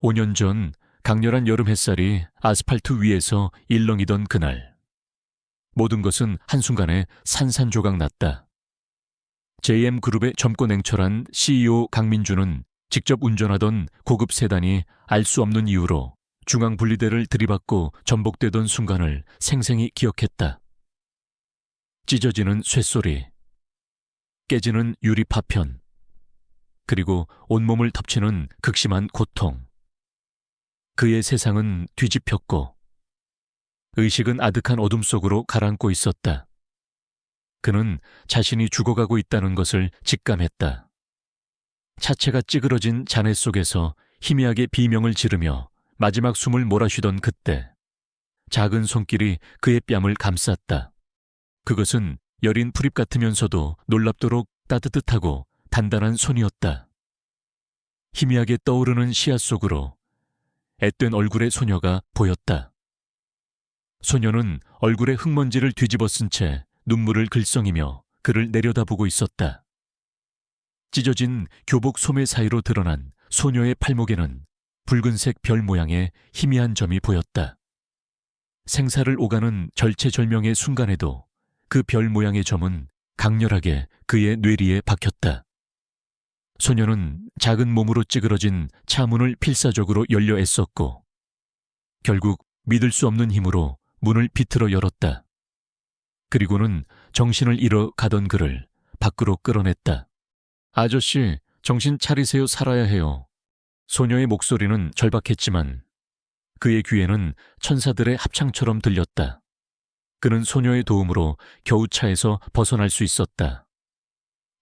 5년 전 강렬한 여름 햇살이 아스팔트 위에서 일렁이던 그날. 모든 것은 한순간에 산산조각 났다. JM그룹의 젊고 냉철한 CEO 강민주는 직접 운전하던 고급 세단이 알 수 없는 이유로 중앙분리대를 들이받고 전복되던 순간을 생생히 기억했다. 찢어지는 쇳소리, 깨지는 유리 파편, 그리고 온몸을 덮치는 극심한 고통. 그의 세상은 뒤집혔고 의식은 아득한 어둠 속으로 가라앉고 있었다. 그는 자신이 죽어가고 있다는 것을 직감했다. 차체가 찌그러진 잔해 속에서 희미하게 비명을 지르며 마지막 숨을 몰아쉬던 그때 작은 손길이 그의 뺨을 감쌌다. 그것은 여린 풀잎 같으면서도 놀랍도록 따뜻하고 단단한 손이었다. 희미하게 떠오르는 씨앗 속으로 앳된 얼굴의 소녀가 보였다. 소녀는 얼굴에 흙먼지를 뒤집어 쓴 채 눈물을 글썽이며 그를 내려다보고 있었다. 찢어진 교복 소매 사이로 드러난 소녀의 팔목에는 붉은색 별 모양의 희미한 점이 보였다. 생사를 오가는 절체절명의 순간에도 그 별 모양의 점은 강렬하게 그의 뇌리에 박혔다. 소녀는 작은 몸으로 찌그러진 차문을 필사적으로 열려 애썼고 결국 믿을 수 없는 힘으로 문을 비틀어 열었다. 그리고는 정신을 잃어 가던 그를 밖으로 끌어냈다. 아저씨, 정신 차리세요. 살아야 해요. 소녀의 목소리는 절박했지만 그의 귀에는 천사들의 합창처럼 들렸다. 그는 소녀의 도움으로 겨우 차에서 벗어날 수 있었다.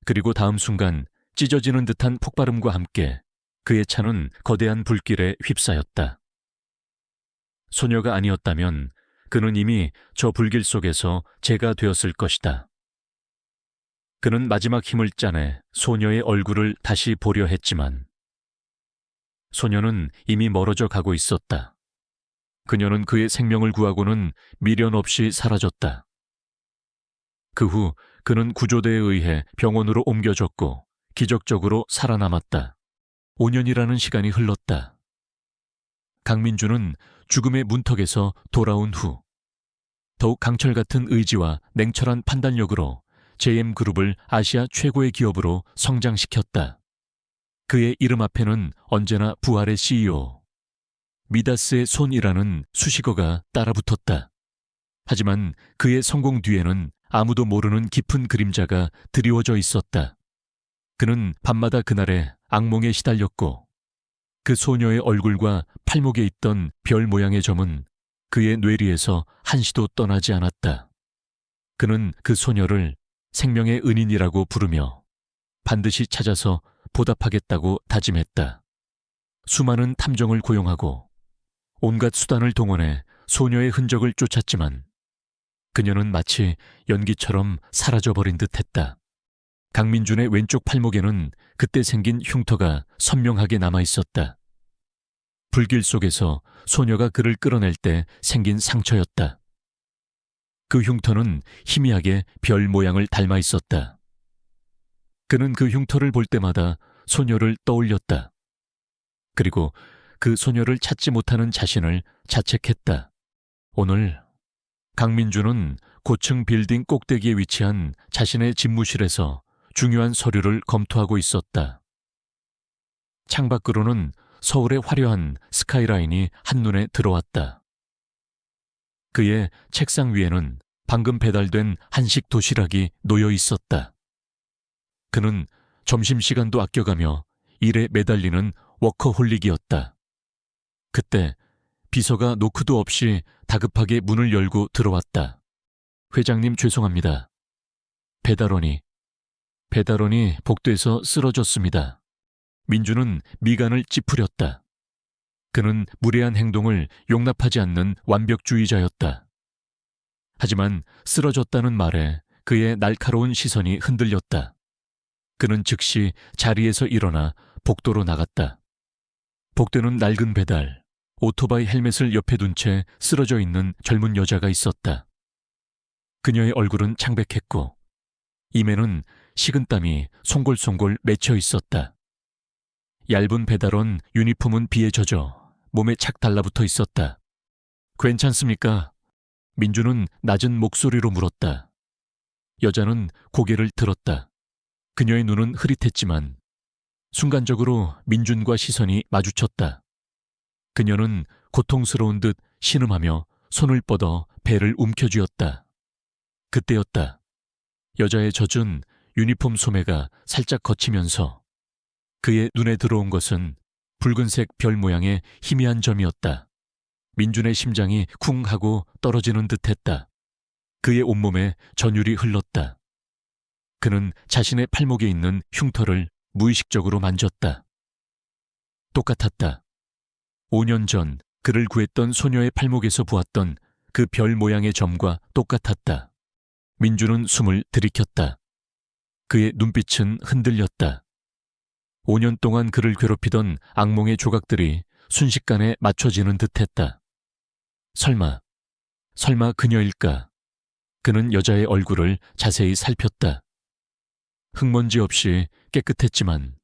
그리고 다음 순간 찢어지는 듯한 폭발음과 함께 그의 차는 거대한 불길에 휩싸였다. 소녀가 아니었다면 그는 이미 저 불길 속에서 재가 되었을 것이다. 그는 마지막 힘을 짜내 소녀의 얼굴을 다시 보려 했지만 소녀는 이미 멀어져 가고 있었다. 그녀는 그의 생명을 구하고는 미련 없이 사라졌다. 그 후 그는 구조대에 의해 병원으로 옮겨졌고 기적적으로 살아남았다. 5년이라는 시간이 흘렀다. 강민주는 죽음의 문턱에서 돌아온 후 더욱 강철 같은 의지와 냉철한 판단력으로 JM그룹을 아시아 최고의 기업으로 성장시켰다. 그의 이름 앞에는 언제나 부활의 CEO, 미다스의 손이라는 수식어가 따라붙었다. 하지만 그의 성공 뒤에는 아무도 모르는 깊은 그림자가 드리워져 있었다. 그는 밤마다 그날의 악몽에 시달렸고 그 소녀의 얼굴과 팔목에 있던 별 모양의 점은 그의 뇌리에서 한시도 떠나지 않았다. 그는 그 소녀를 생명의 은인이라고 부르며 반드시 찾아서 보답하겠다고 다짐했다. 수많은 탐정을 고용하고 온갖 수단을 동원해 소녀의 흔적을 쫓았지만 그녀는 마치 연기처럼 사라져버린 듯했다. 강민준의 왼쪽 팔목에는 그때 생긴 흉터가 선명하게 남아있었다. 불길 속에서 소녀가 그를 끌어낼 때 생긴 상처였다. 그 흉터는 희미하게 별 모양을 닮아 있었다. 그는 그 흉터를 볼 때마다 소녀를 떠올렸다. 그리고 그 소녀를 찾지 못하는 자신을 자책했다. 오늘 강민주는 고층 빌딩 꼭대기에 위치한 자신의 집무실에서 중요한 서류를 검토하고 있었다. 창밖으로는 서울의 화려한 스카이라인이 한눈에 들어왔다. 그의 책상 위에는 방금 배달된 한식 도시락이 놓여 있었다. 그는 점심시간도 아껴가며 일에 매달리는 워커홀릭이었다. 그때 비서가 노크도 없이 다급하게 문을 열고 들어왔다. 회장님 죄송합니다. 배달원이 복도에서 쓰러졌습니다. 민주는 미간을 찌푸렸다. 그는 무례한 행동을 용납하지 않는 완벽주의자였다. 하지만 쓰러졌다는 말에 그의 날카로운 시선이 흔들렸다. 그는 즉시 자리에서 일어나 복도로 나갔다. 복도는 낡은 배달, 오토바이 헬멧을 옆에 둔 채 쓰러져 있는 젊은 여자가 있었다. 그녀의 얼굴은 창백했고 입에는 식은땀이 송골송골 맺혀 있었다. 얇은 배달원 유니폼은 비에 젖어 몸에 착 달라붙어 있었다. 괜찮습니까? 민주는 낮은 목소리로 물었다. 여자는 고개를 들었다. 그녀의 눈은 흐릿했지만 순간적으로 민준과 시선이 마주쳤다. 그녀는 고통스러운 듯 신음하며 손을 뻗어 배를 움켜쥐었다. 그때였다. 여자의 젖은 유니폼 소매가 살짝 거치면서 그의 눈에 들어온 것은 붉은색 별 모양의 희미한 점이었다. 민준의 심장이 쿵 하고 떨어지는 듯했다. 그의 온몸에 전율이 흘렀다. 그는 자신의 팔목에 있는 흉터를 무의식적으로 만졌다. 똑같았다. 5년 전 그를 구했던 소녀의 팔목에서 보았던 그 별 모양의 점과 똑같았다. 민주는 숨을 들이켰다. 그의 눈빛은 흔들렸다. 5년 동안 그를 괴롭히던 악몽의 조각들이 순식간에 맞춰지는 듯했다. 설마 그녀일까? 그는 여자의 얼굴을 자세히 살폈다. 흙먼지 없이 깨끗했지만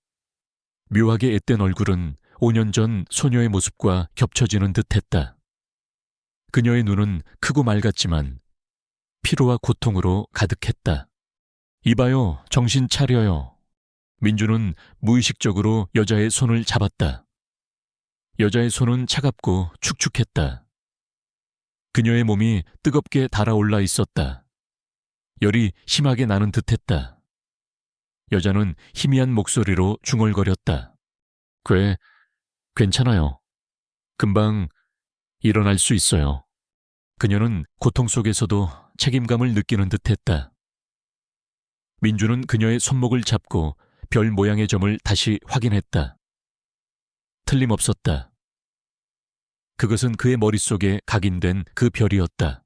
묘하게 앳된 얼굴은 5년 전 소녀의 모습과 겹쳐지는 듯했다. 그녀의 눈은 크고 맑았지만 피로와 고통으로 가득했다. 이봐요, 정신 차려요. 민주는 무의식적으로 여자의 손을 잡았다. 여자의 손은 차갑고 축축했다. 그녀의 몸이 뜨겁게 달아올라 있었다. 열이 심하게 나는 듯했다. 여자는 희미한 목소리로 중얼거렸다. 괜찮아요. 금방 일어날 수 있어요. 그녀는 고통 속에서도 책임감을 느끼는 듯했다. 민주는 그녀의 손목을 잡고 별 모양의 점을 다시 확인했다. 틀림없었다. 그것은 그의 머릿속에 각인된 그 별이었다.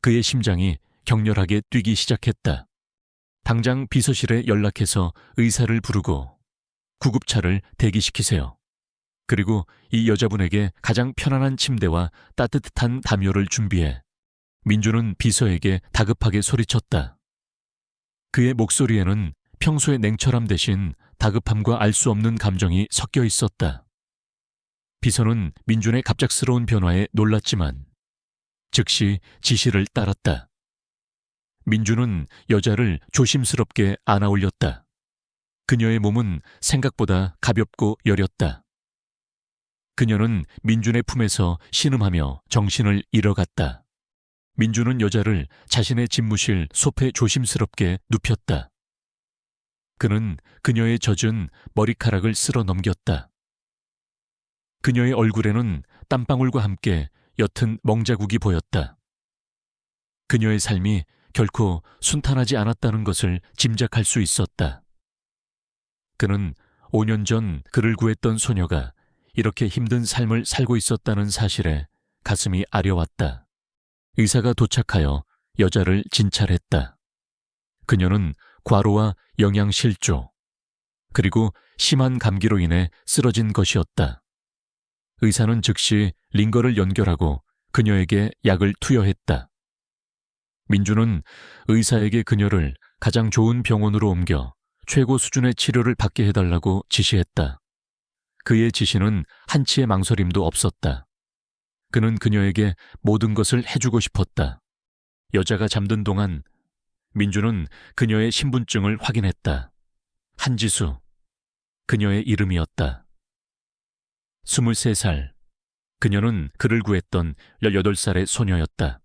그의 심장이 격렬하게 뛰기 시작했다. 당장 비서실에 연락해서 의사를 부르고 구급차를 대기시키세요. 그리고 이 여자분에게 가장 편안한 침대와 따뜻한 담요를 준비해. 민주는 비서에게 다급하게 소리쳤다. 그의 목소리에는 평소의 냉철함 대신 다급함과 알 수 없는 감정이 섞여 있었다. 비서는 민준의 갑작스러운 변화에 놀랐지만 즉시 지시를 따랐다. 민준은 여자를 조심스럽게 안아 올렸다. 그녀의 몸은 생각보다 가볍고 여렸다. 그녀는 민준의 품에서 신음하며 정신을 잃어갔다. 민준은 여자를 자신의 집무실 소파에 조심스럽게 눕혔다. 그는 그녀의 젖은 머리카락을 쓸어 넘겼다. 그녀의 얼굴에는 땀방울과 함께 옅은 멍자국이 보였다. 그녀의 삶이 결코 순탄하지 않았다는 것을 짐작할 수 있었다. 그는 5년 전 그를 구했던 소녀가 이렇게 힘든 삶을 살고 있었다는 사실에 가슴이 아려왔다. 의사가 도착하여 여자를 진찰했다. 그녀는 과로와 영양실조, 그리고 심한 감기로 인해 쓰러진 것이었다. 의사는 즉시 링거를 연결하고 그녀에게 약을 투여했다. 민주는 의사에게 그녀를 가장 좋은 병원으로 옮겨 최고 수준의 치료를 받게 해달라고 지시했다. 그의 지시는 한치의 망설임도 없었다. 그는 그녀에게 모든 것을 해주고 싶었다. 여자가 잠든 동안 민주는 그녀의 신분증을 확인했다. 한지수, 그녀의 이름이었다. 23살, 그녀는 그를 구했던 18살의 소녀였다.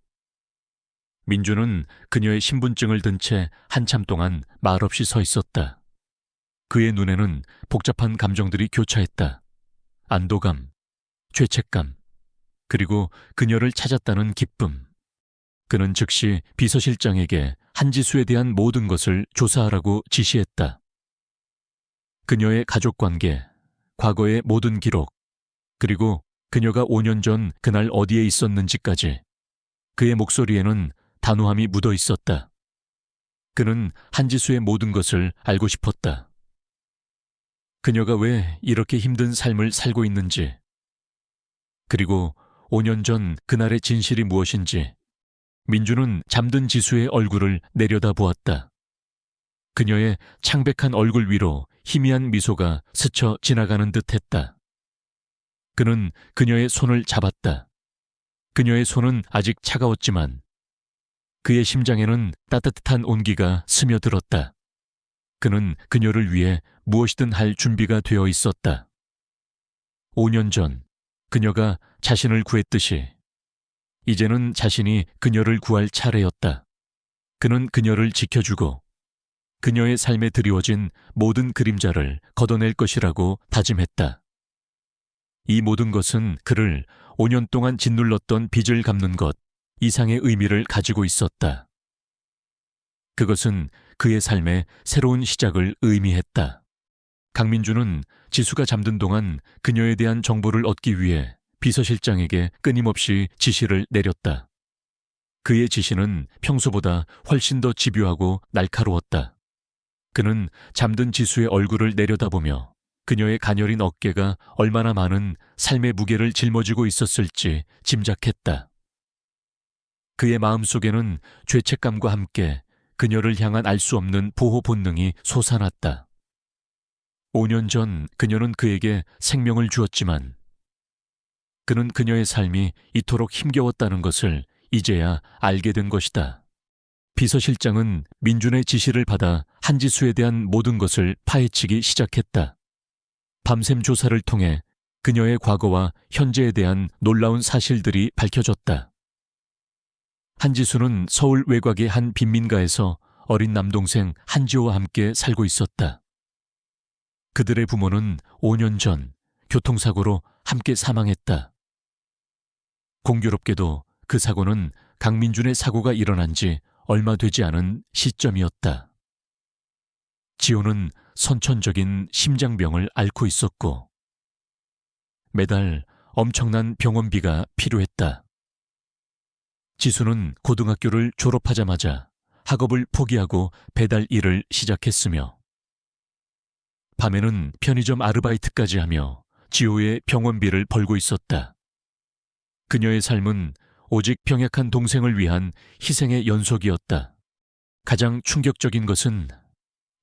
민주는 그녀의 신분증을 든 채 한참 동안 말없이 서 있었다. 그의 눈에는 복잡한 감정들이 교차했다. 안도감, 죄책감, 그리고 그녀를 찾았다는 기쁨. 그는 즉시 비서실장에게 한지수에 대한 모든 것을 조사하라고 지시했다. 그녀의 가족관계, 과거의 모든 기록, 그리고 그녀가 5년 전 그날 어디에 있었는지까지. 그의 목소리에는 단호함이 묻어 있었다. 그는 한지수의 모든 것을 알고 싶었다. 그녀가 왜 이렇게 힘든 삶을 살고 있는지, 그리고 5년 전 그날의 진실이 무엇인지. 민주는 잠든 지수의 얼굴을 내려다보았다. 그녀의 창백한 얼굴 위로 희미한 미소가 스쳐 지나가는 듯했다. 그는 그녀의 손을 잡았다. 그녀의 손은 아직 차가웠지만 그의 심장에는 따뜻한 온기가 스며들었다. 그는 그녀를 위해 무엇이든 할 준비가 되어 있었다. 5년 전 그녀가 자신을 구했듯이 이제는 자신이 그녀를 구할 차례였다. 그는 그녀를 지켜주고 그녀의 삶에 드리워진 모든 그림자를 걷어낼 것이라고 다짐했다. 이 모든 것은 그를 5년 동안 짓눌렀던 빚을 갚는 것 이상의 의미를 가지고 있었다. 그것은 그의 삶의 새로운 시작을 의미했다. 강민주는 지수가 잠든 동안 그녀에 대한 정보를 얻기 위해 비서실장에게 끊임없이 지시를 내렸다. 그의 지시는 평소보다 훨씬 더 집요하고 날카로웠다. 그는 잠든 지수의 얼굴을 내려다보며 그녀의 가녀린 어깨가 얼마나 많은 삶의 무게를 짊어지고 있었을지 짐작했다. 그의 마음속에는 죄책감과 함께 그녀를 향한 알 수 없는 보호 본능이 솟아났다. 5년 전 그녀는 그에게 생명을 주었지만 그는 그녀의 삶이 이토록 힘겨웠다는 것을 이제야 알게 된 것이다. 비서실장은 민준의 지시를 받아 한지수에 대한 모든 것을 파헤치기 시작했다. 밤샘 조사를 통해 그녀의 과거와 현재에 대한 놀라운 사실들이 밝혀졌다. 한지수는 서울 외곽의 한 빈민가에서 어린 남동생 한지호와 함께 살고 있었다. 그들의 부모는 5년 전 교통사고로 함께 사망했다. 공교롭게도 그 사고는 강민준의 사고가 일어난 지 얼마 되지 않은 시점이었다. 지호는 선천적인 심장병을 앓고 있었고 매달 엄청난 병원비가 필요했다. 지수는 고등학교를 졸업하자마자 학업을 포기하고 배달 일을 시작했으며 밤에는 편의점 아르바이트까지 하며 지호의 병원비를 벌고 있었다. 그녀의 삶은 오직 병약한 동생을 위한 희생의 연속이었다. 가장 충격적인 것은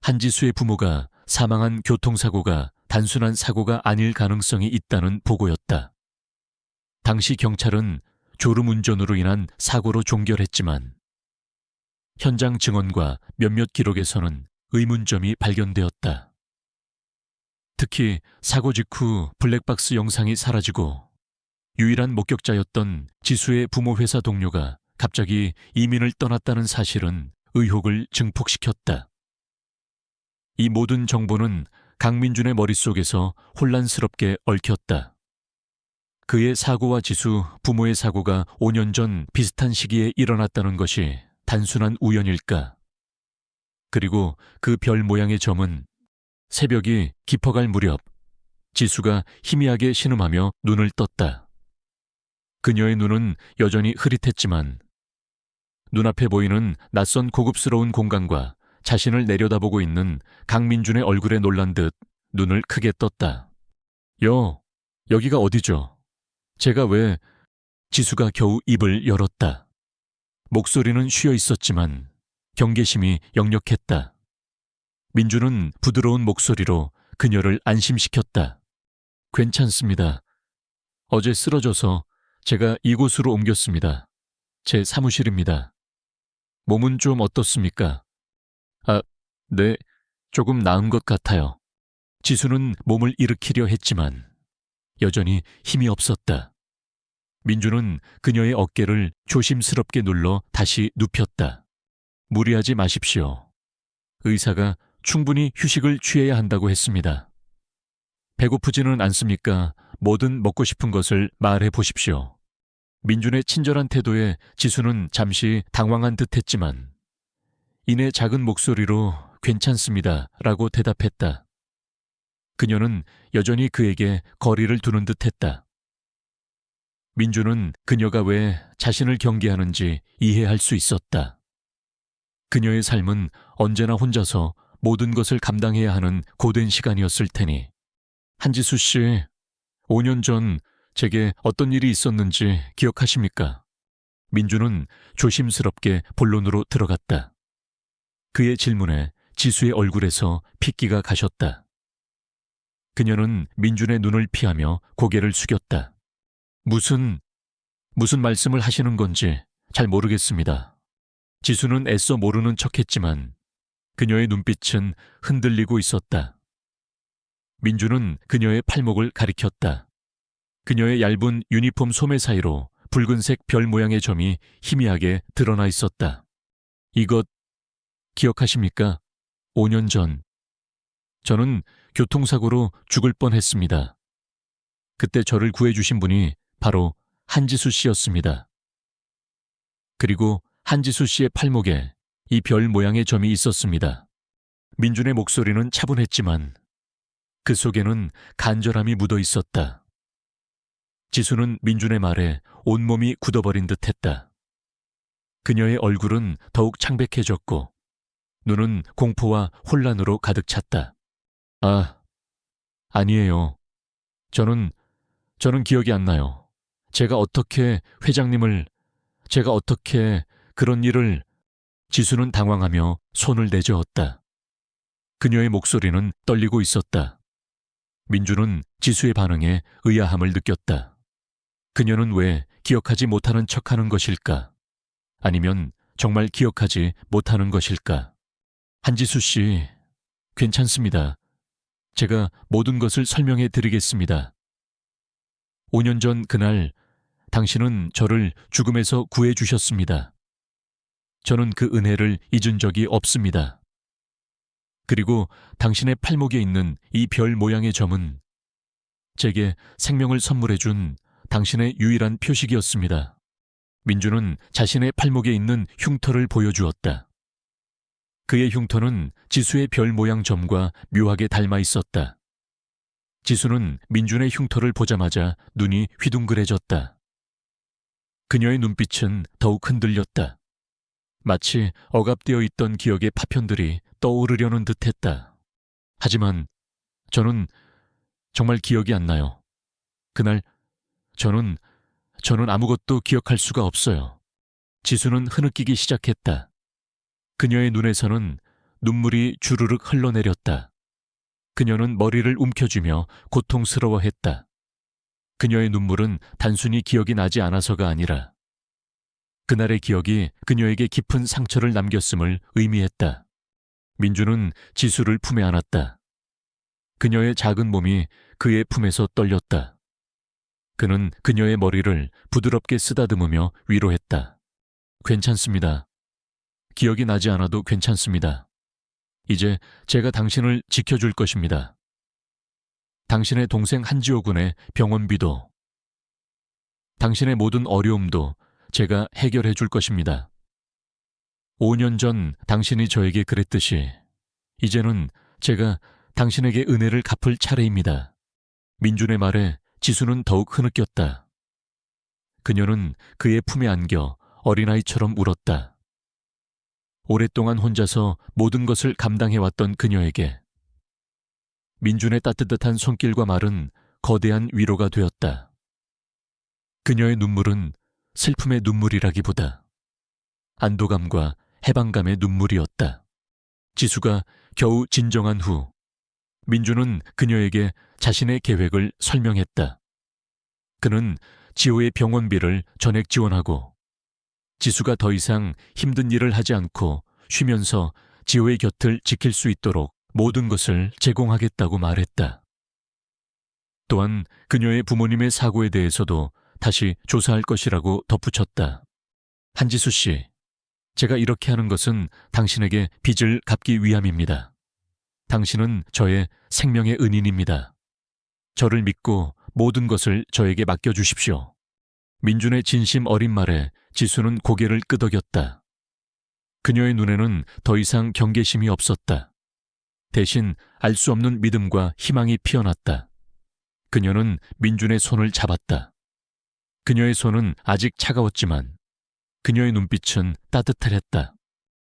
한지수의 부모가 사망한 교통사고가 단순한 사고가 아닐 가능성이 있다는 보고였다. 당시 경찰은 졸음운전으로 인한 사고로 종결했지만 현장 증언과 몇몇 기록에서는 의문점이 발견되었다. 특히 사고 직후 블랙박스 영상이 사라지고 유일한 목격자였던 지수의 부모 회사 동료가 갑자기 이민을 떠났다는 사실은 의혹을 증폭시켰다. 이 모든 정보는 강민준의 머릿속에서 혼란스럽게 얽혔다. 그의 사고와 지수 부모의 사고가 5년 전 비슷한 시기에 일어났다는 것이 단순한 우연일까? 그리고 그 별 모양의 점은 새벽이 깊어갈 무렵 지수가 희미하게 신음하며 눈을 떴다. 그녀의 눈은 여전히 흐릿했지만 눈앞에 보이는 낯선 고급스러운 공간과 자신을 내려다보고 있는 강민준의 얼굴에 놀란 듯 눈을 크게 떴다. 여기가 어디죠? 제가 왜... 지수가 겨우 입을 열었다. 목소리는 쉬어 있었지만 경계심이 역력했다. 민준은 부드러운 목소리로 그녀를 안심시켰다. 괜찮습니다. 어제 쓰러져서 제가 이곳으로 옮겼습니다. 제 사무실입니다. 몸은 좀 어떻습니까? 네, 조금 나은 것 같아요. 지수는 몸을 일으키려 했지만 여전히 힘이 없었다. 민주는 그녀의 어깨를 조심스럽게 눌러 다시 눕혔다. 무리하지 마십시오. 의사가 충분히 휴식을 취해야 한다고 했습니다. 배고프지는 않습니까? 뭐든 먹고 싶은 것을 말해 보십시오. 민준의 친절한 태도에 지수는 잠시 당황한 듯했지만 이내 작은 목소리로 괜찮습니다 라고 대답했다. 그녀는 여전히 그에게 거리를 두는 듯했다. 민주는 그녀가 왜 자신을 경계하는지 이해할 수 있었다. 그녀의 삶은 언제나 혼자서 모든 것을 감당해야 하는 고된 시간이었을 테니 한지수 씨, 5년 전 제게 어떤 일이 있었는지 기억하십니까? 민주는 조심스럽게 본론으로 들어갔다. 그의 질문에 지수의 얼굴에서 핏기가 가셨다. 그녀는 민준의 눈을 피하며 고개를 숙였다. 무슨 말씀을 하시는 건지 잘 모르겠습니다. 지수는 애써 모르는 척했지만 그녀의 눈빛은 흔들리고 있었다. 민준은 그녀의 팔목을 가리켰다. 그녀의 얇은 유니폼 소매 사이로 붉은색 별 모양의 점이 희미하게 드러나 있었다. 이것 기억하십니까? 5년 전 저는 교통사고로 죽을 뻔했습니다. 그때 저를 구해주신 분이 바로 한지수 씨였습니다. 그리고 한지수 씨의 팔목에 이 별 모양의 점이 있었습니다. 민준의 목소리는 차분했지만 그 속에는 간절함이 묻어 있었다. 지수는 민준의 말에 온몸이 굳어버린 듯했다. 그녀의 얼굴은 더욱 창백해졌고 눈은 공포와 혼란으로 가득 찼다. 아니에요. 저는 기억이 안 나요. 제가 어떻게 그런 일을... 지수는 당황하며 손을 내저었다. 그녀의 목소리는 떨리고 있었다. 민준은 지수의 반응에 의아함을 느꼈다. 그녀는 왜 기억하지 못하는 척하는 것일까? 아니면 정말 기억하지 못하는 것일까? 한지수 씨, 괜찮습니다. 제가 모든 것을 설명해 드리겠습니다. 5년 전 그날 당신은 저를 죽음에서 구해 주셨습니다. 저는 그 은혜를 잊은 적이 없습니다. 그리고 당신의 팔목에 있는 이 별 모양의 점은 제게 생명을 선물해 준 당신의 유일한 표식이었습니다. 민주는 자신의 팔목에 있는 흉터를 보여주었다. 그의 흉터는 지수의 별 모양 점과 묘하게 닮아 있었다. 지수는 민준의 흉터를 보자마자 눈이 휘둥그레졌다. 그녀의 눈빛은 더욱 흔들렸다. 마치 억압되어 있던 기억의 파편들이 떠오르려는 듯했다. 하지만 저는 정말 기억이 안 나요. 그날 저는 아무것도 기억할 수가 없어요. 지수는 흐느끼기 시작했다. 그녀의 눈에서는 눈물이 주르륵 흘러내렸다. 그녀는 머리를 움켜쥐며 고통스러워했다. 그녀의 눈물은 단순히 기억이 나지 않아서가 아니라 그날의 기억이 그녀에게 깊은 상처를 남겼음을 의미했다. 민주는 지수를 품에 안았다. 그녀의 작은 몸이 그의 품에서 떨렸다. 그는 그녀의 머리를 부드럽게 쓰다듬으며 위로했다. 괜찮습니다. 기억이 나지 않아도 괜찮습니다. 이제 제가 당신을 지켜줄 것입니다. 당신의 동생 한지호 군의 병원비도, 당신의 모든 어려움도 제가 해결해 줄 것입니다. 5년 전 당신이 저에게 그랬듯이 이제는 제가 당신에게 은혜를 갚을 차례입니다. 민준의 말에 지수는 더욱 흐느꼈다. 그녀는 그의 품에 안겨 어린아이처럼 울었다. 오랫동안 혼자서 모든 것을 감당해왔던 그녀에게 민준의 따뜻한 손길과 말은 거대한 위로가 되었다. 그녀의 눈물은 슬픔의 눈물이라기보다 안도감과 해방감의 눈물이었다. 지수가 겨우 진정한 후 민준은 그녀에게 자신의 계획을 설명했다. 그는 지호의 병원비를 전액 지원하고 지수가 더 이상 힘든 일을 하지 않고 쉬면서 지호의 곁을 지킬 수 있도록 모든 것을 제공하겠다고 말했다. 또한 그녀의 부모님의 사고에 대해서도 다시 조사할 것이라고 덧붙였다. 한지수 씨, 제가 이렇게 하는 것은 당신에게 빚을 갚기 위함입니다. 당신은 저의 생명의 은인입니다. 저를 믿고 모든 것을 저에게 맡겨주십시오. 민준의 진심 어린 말에 지수는 고개를 끄덕였다. 그녀의 눈에는 더 이상 경계심이 없었다. 대신 알 수 없는 믿음과 희망이 피어났다. 그녀는 민준의 손을 잡았다. 그녀의 손은 아직 차가웠지만 그녀의 눈빛은 따뜻했다.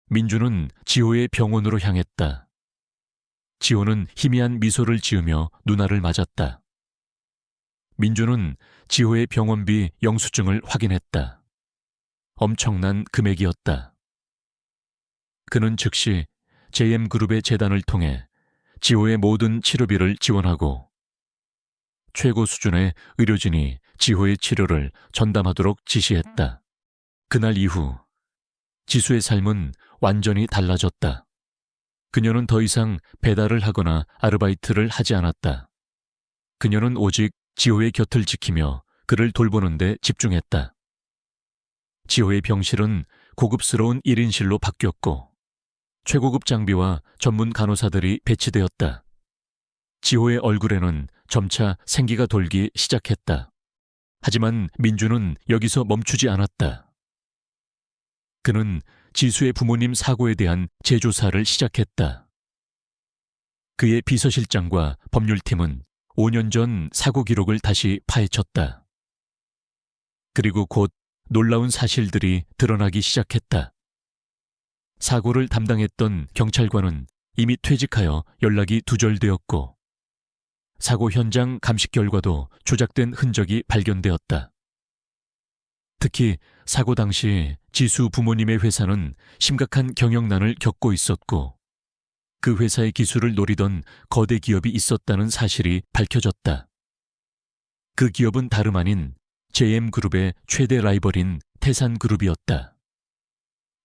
민준은 지호의 병원으로 향했다. 지호는 희미한 미소를 지으며 누나를 맞았다. 민준은 지호의 병원비 영수증을 확인했다. 엄청난 금액이었다. 그는 즉시 JM그룹의 재단을 통해 지호의 모든 치료비를 지원하고 최고 수준의 의료진이 지호의 치료를 전담하도록 지시했다. 그날 이후 지수의 삶은 완전히 달라졌다. 그녀는 더 이상 배달을 하거나 아르바이트를 하지 않았다. 그녀는 오직 지호의 곁을 지키며 그를 돌보는 데 집중했다. 지호의 병실은 고급스러운 1인실로 바뀌었고 최고급 장비와 전문 간호사들이 배치되었다. 지호의 얼굴에는 점차 생기가 돌기 시작했다. 하지만 민주는 여기서 멈추지 않았다. 그는 지수의 부모님 사고에 대한 재조사를 시작했다. 그의 비서실장과 법률팀은 5년 전 사고 기록을 다시 파헤쳤다. 그리고 곧 놀라운 사실들이 드러나기 시작했다. 사고를 담당했던 경찰관은 이미 퇴직하여 연락이 두절되었고 사고 현장 감식 결과도 조작된 흔적이 발견되었다. 특히 사고 당시 지수 부모님의 회사는 심각한 경영난을 겪고 있었고 그 회사의 기술을 노리던 거대 기업이 있었다는 사실이 밝혀졌다. 그 기업은 다름 아닌 JM그룹의 최대 라이벌인 태산그룹이었다.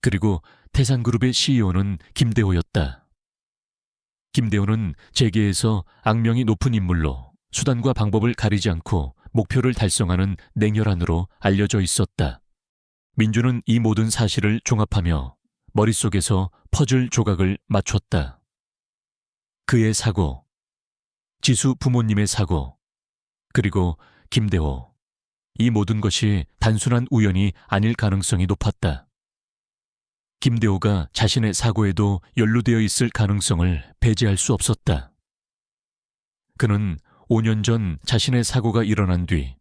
그리고 태산그룹의 CEO는 김대호였다. 김대호는 재계에서 악명이 높은 인물로 수단과 방법을 가리지 않고 목표를 달성하는 냉혈한으로 알려져 있었다. 민주는 이 모든 사실을 종합하며 머릿속에서 퍼즐 조각을 맞췄다. 그의 사고, 지수 부모님의 사고, 그리고 김대호. 이 모든 것이 단순한 우연이 아닐 가능성이 높았다. 김대호가 자신의 사고에도 연루되어 있을 가능성을 배제할 수 없었다. 그는 5년 전 자신의 사고가 일어난 뒤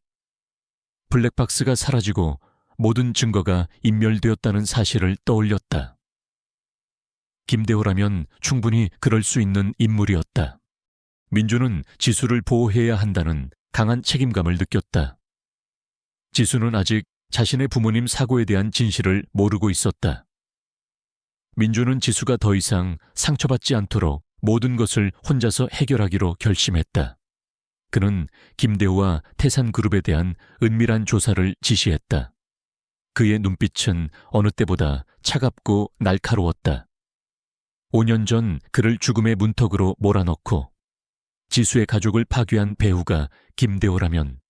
블랙박스가 사라지고 모든 증거가 인멸되었다는 사실을 떠올렸다. 김대호라면 충분히 그럴 수 있는 인물이었다. 민주는 지수를 보호해야 한다는 강한 책임감을 느꼈다. 지수는 아직 자신의 부모님 사고에 대한 진실을 모르고 있었다. 민주는 지수가 더 이상 상처받지 않도록 모든 것을 혼자서 해결하기로 결심했다. 그는 김대호와 태산그룹에 대한 은밀한 조사를 지시했다. 그의 눈빛은 어느 때보다 차갑고 날카로웠다. 5년 전 그를 죽음의 문턱으로 몰아넣고 지수의 가족을 파괴한 배후가 김대호라면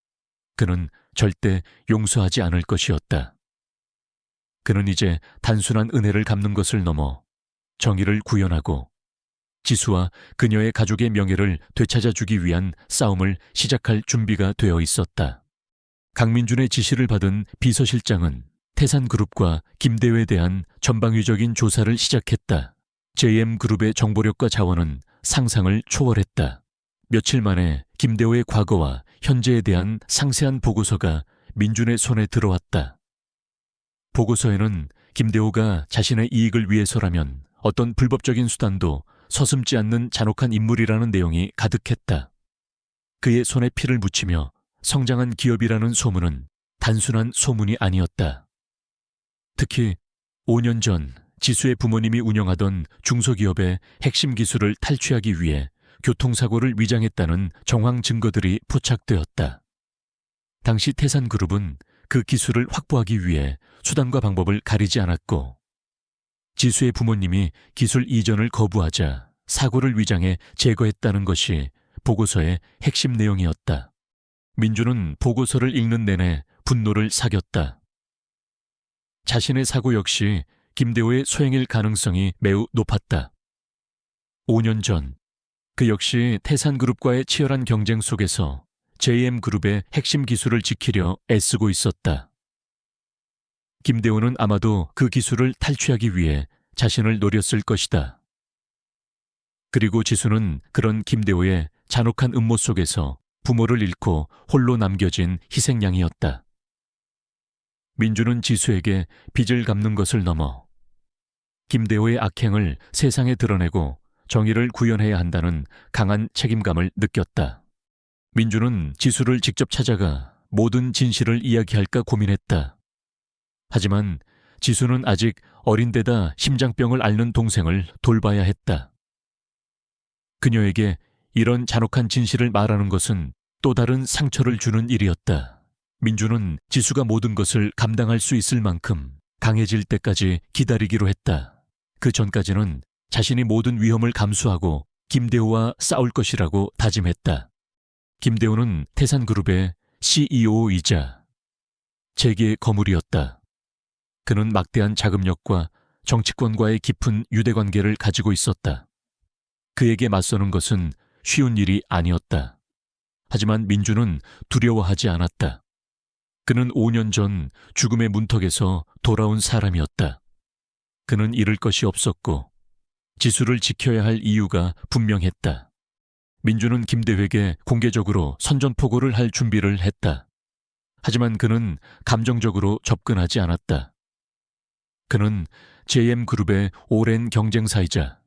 그는 절대 용서하지 않을 것이었다. 그는 이제 단순한 은혜를 갚는 것을 넘어 정의를 구현하고 지수와 그녀의 가족의 명예를 되찾아주기 위한 싸움을 시작할 준비가 되어 있었다. 강민준의 지시를 받은 비서실장은 태산그룹과 김대호에 대한 전방위적인 조사를 시작했다. JM그룹의 정보력과 자원은 상상을 초월했다. 며칠 만에 김대호의 과거와 현재에 대한 상세한 보고서가 민준의 손에 들어왔다. 보고서에는 김대호가 자신의 이익을 위해서라면 어떤 불법적인 수단도 서슴지 않는 잔혹한 인물이라는 내용이 가득했다. 그의 손에 피를 묻히며 성장한 기업이라는 소문은 단순한 소문이 아니었다. 특히 5년 전 지수의 부모님이 운영하던 중소기업의 핵심 기술을 탈취하기 위해 교통사고를 위장했다는 정황 증거들이 포착되었다. 당시 태산그룹은 그 기술을 확보하기 위해 수단과 방법을 가리지 않았고 지수의 부모님이 기술 이전을 거부하자 사고를 위장해 제거했다는 것이 보고서의 핵심 내용이었다. 민주는 보고서를 읽는 내내 분노를 사겼다. 자신의 사고 역시 김대호의 소행일 가능성이 매우 높았다. 5년 전 그 역시 태산그룹과의 치열한 경쟁 속에서 JM그룹의 핵심 기술을 지키려 애쓰고 있었다. 김대호는 아마도 그 기술을 탈취하기 위해 자신을 노렸을 것이다. 그리고 지수는 그런 김대호의 잔혹한 음모 속에서 부모를 잃고 홀로 남겨진 희생양이었다. 민주는 지수에게 빚을 갚는 것을 넘어 김대호의 악행을 세상에 드러내고 정의를 구현해야 한다는 강한 책임감을 느꼈다. 민주는 지수를 직접 찾아가 모든 진실을 이야기할까 고민했다. 하지만 지수는 아직 어린 데다 심장병을 앓는 동생을 돌봐야 했다. 그녀에게 이런 잔혹한 진실을 말하는 것은 또 다른 상처를 주는 일이었다. 민주는 지수가 모든 것을 감당할 수 있을 만큼 강해질 때까지 기다리기로 했다. 그 전까지는 자신이 모든 위험을 감수하고 김대호와 싸울 것이라고 다짐했다. 김대호는 태산그룹의 CEO이자 재계의 거물이었다. 그는 막대한 자금력과 정치권과의 깊은 유대관계를 가지고 있었다. 그에게 맞서는 것은 쉬운 일이 아니었다. 하지만 민주는 두려워하지 않았다. 그는 5년 전 죽음의 문턱에서 돌아온 사람이었다. 그는 잃을 것이 없었고 지수를 지켜야 할 이유가 분명했다. 민주는 김대회에게 공개적으로 선전포고를 할 준비를 했다. 하지만 그는 감정적으로 접근하지 않았다. 그는 JM그룹의 오랜 경쟁사이자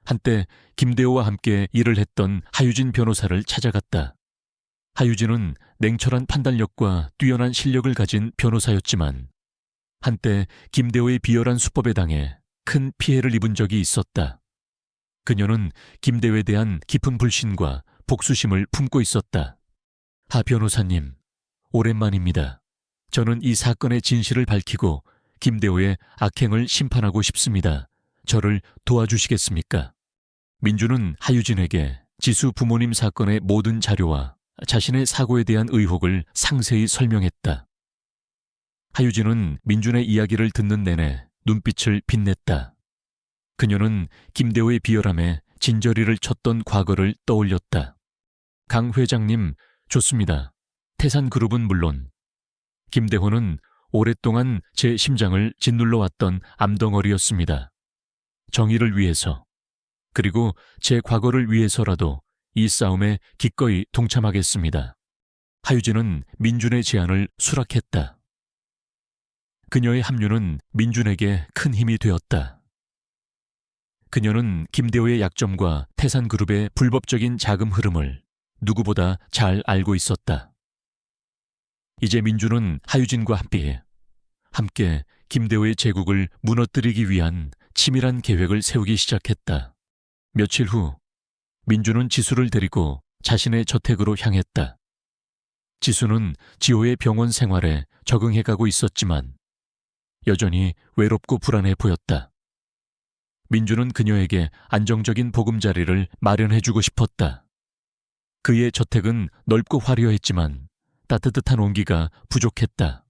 한때 김대호와 함께 일을 했던 하유진 변호사를 찾아갔다. 하유진은 냉철한 판단력과 뛰어난 실력을 가진 변호사였지만 한때 김대호의 비열한 수법에 당해 큰 피해를 입은 적이 있었다. 그녀는 김대호에 대한 깊은 불신과 복수심을 품고 있었다. 하 변호사님, 오랜만입니다. 저는 이 사건의 진실을 밝히고 김대호의 악행을 심판하고 싶습니다. 저를 도와주시겠습니까? 민주는 하유진에게 지수 부모님 사건의 모든 자료와 자신의 사고에 대한 의혹을 상세히 설명했다. 하유진은 민준의 이야기를 듣는 내내 눈빛을 빛냈다. 그녀는 김대호의 비열함에 진저리를 쳤던 과거를 떠올렸다. 강 회장님, 좋습니다. 태산그룹은 물론 김대호는 오랫동안 제 심장을 짓눌러 왔던 암덩어리였습니다. 정의를 위해서, 그리고 제 과거를 위해서라도 이 싸움에 기꺼이 동참하겠습니다. 하유진은 민준의 제안을 수락했다. 그녀의 합류는 민준에게 큰 힘이 되었다. 그녀는 김대호의 약점과 태산그룹의 불법적인 자금 흐름을 누구보다 잘 알고 있었다. 이제 민준은 하유진과 함께 김대호의 제국을 무너뜨리기 위한 치밀한 계획을 세우기 시작했다. 며칠 후 민준은 지수를 데리고 자신의 저택으로 향했다. 지수는 지호의 병원 생활에 적응해가고 있었지만 여전히 외롭고 불안해 보였다. 민준은 그녀에게 안정적인 보금자리를 마련해주고 싶었다. 그의 저택은 넓고 화려했지만 따뜻한 온기가 부족했다.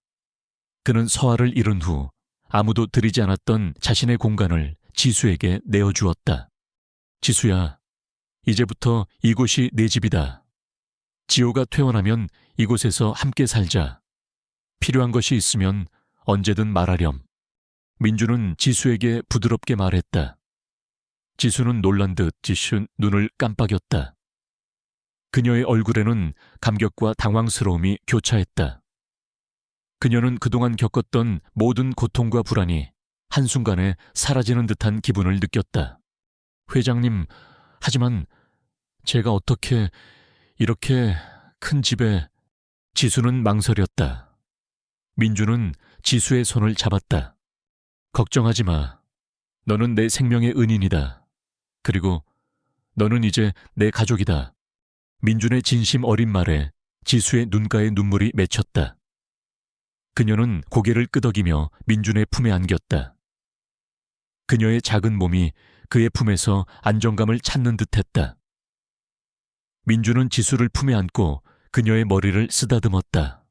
그는 서아를 잃은 후 아무도 들이지 않았던 자신의 공간을 지수에게 내어주었다. 지수야, 이제부터 이곳이 내 집이다. 지호가 퇴원하면 이곳에서 함께 살자. 필요한 것이 있으면 언제든 말하렴. 민주는 지수에게 부드럽게 말했다. 지수는 놀란 듯 지순 눈을 깜빡였다. 그녀의 얼굴에는 감격과 당황스러움이 교차했다. 그녀는 그동안 겪었던 모든 고통과 불안이 한순간에 사라지는 듯한 기분을 느꼈다. 회장님, 하지만 제가 어떻게 이렇게 큰 집에... 지수는 망설였다. 민주는 지수의 손을 잡았다. 걱정하지 마. 너는 내 생명의 은인이다. 그리고 너는 이제 내 가족이다. 민준의 진심 어린 말에 지수의 눈가에 눈물이 맺혔다. 그녀는 고개를 끄덕이며 민준의 품에 안겼다. 그녀의 작은 몸이 그의 품에서 안정감을 찾는 듯했다. 민준은 지수를 품에 안고 그녀의 머리를 쓰다듬었다.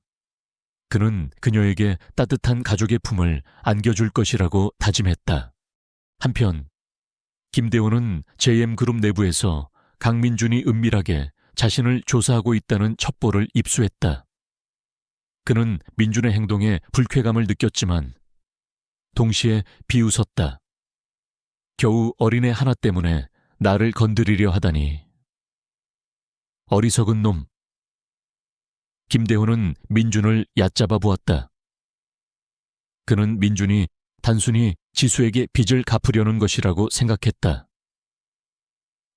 그는 그녀에게 따뜻한 가족의 품을 안겨줄 것이라고 다짐했다. 한편 김대호는 JM그룹 내부에서 강민준이 은밀하게 자신을 조사하고 있다는 첩보를 입수했다. 그는 민준의 행동에 불쾌감을 느꼈지만 동시에 비웃었다. 겨우 어린애 하나 때문에 나를 건드리려 하다니. 어리석은 놈. 김대호는 민준을 얕잡아 보았다. 그는 민준이 단순히 지수에게 빚을 갚으려는 것이라고 생각했다.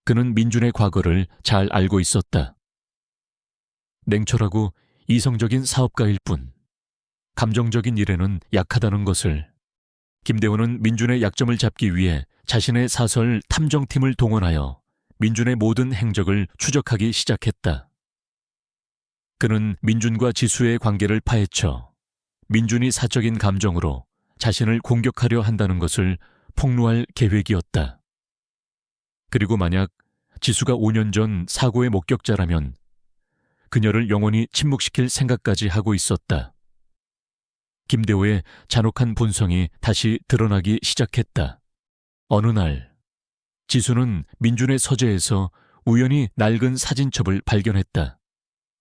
그는 민준의 과거를 잘 알고 있었다. 냉철하고 이성적인 사업가일 뿐 감정적인 일에는 약하다는 것을. 김대호는 민준의 약점을 잡기 위해 자신의 사설 탐정팀을 동원하여 민준의 모든 행적을 추적하기 시작했다. 그는 민준과 지수의 관계를 파헤쳐 민준이 사적인 감정으로 자신을 공격하려 한다는 것을 폭로할 계획이었다. 그리고 만약 지수가 5년 전 사고의 목격자라면 그녀를 영원히 침묵시킬 생각까지 하고 있었다. 김대호의 잔혹한 본성이 다시 드러나기 시작했다. 어느 날 지수는 민준의 서재에서 우연히 낡은 사진첩을 발견했다.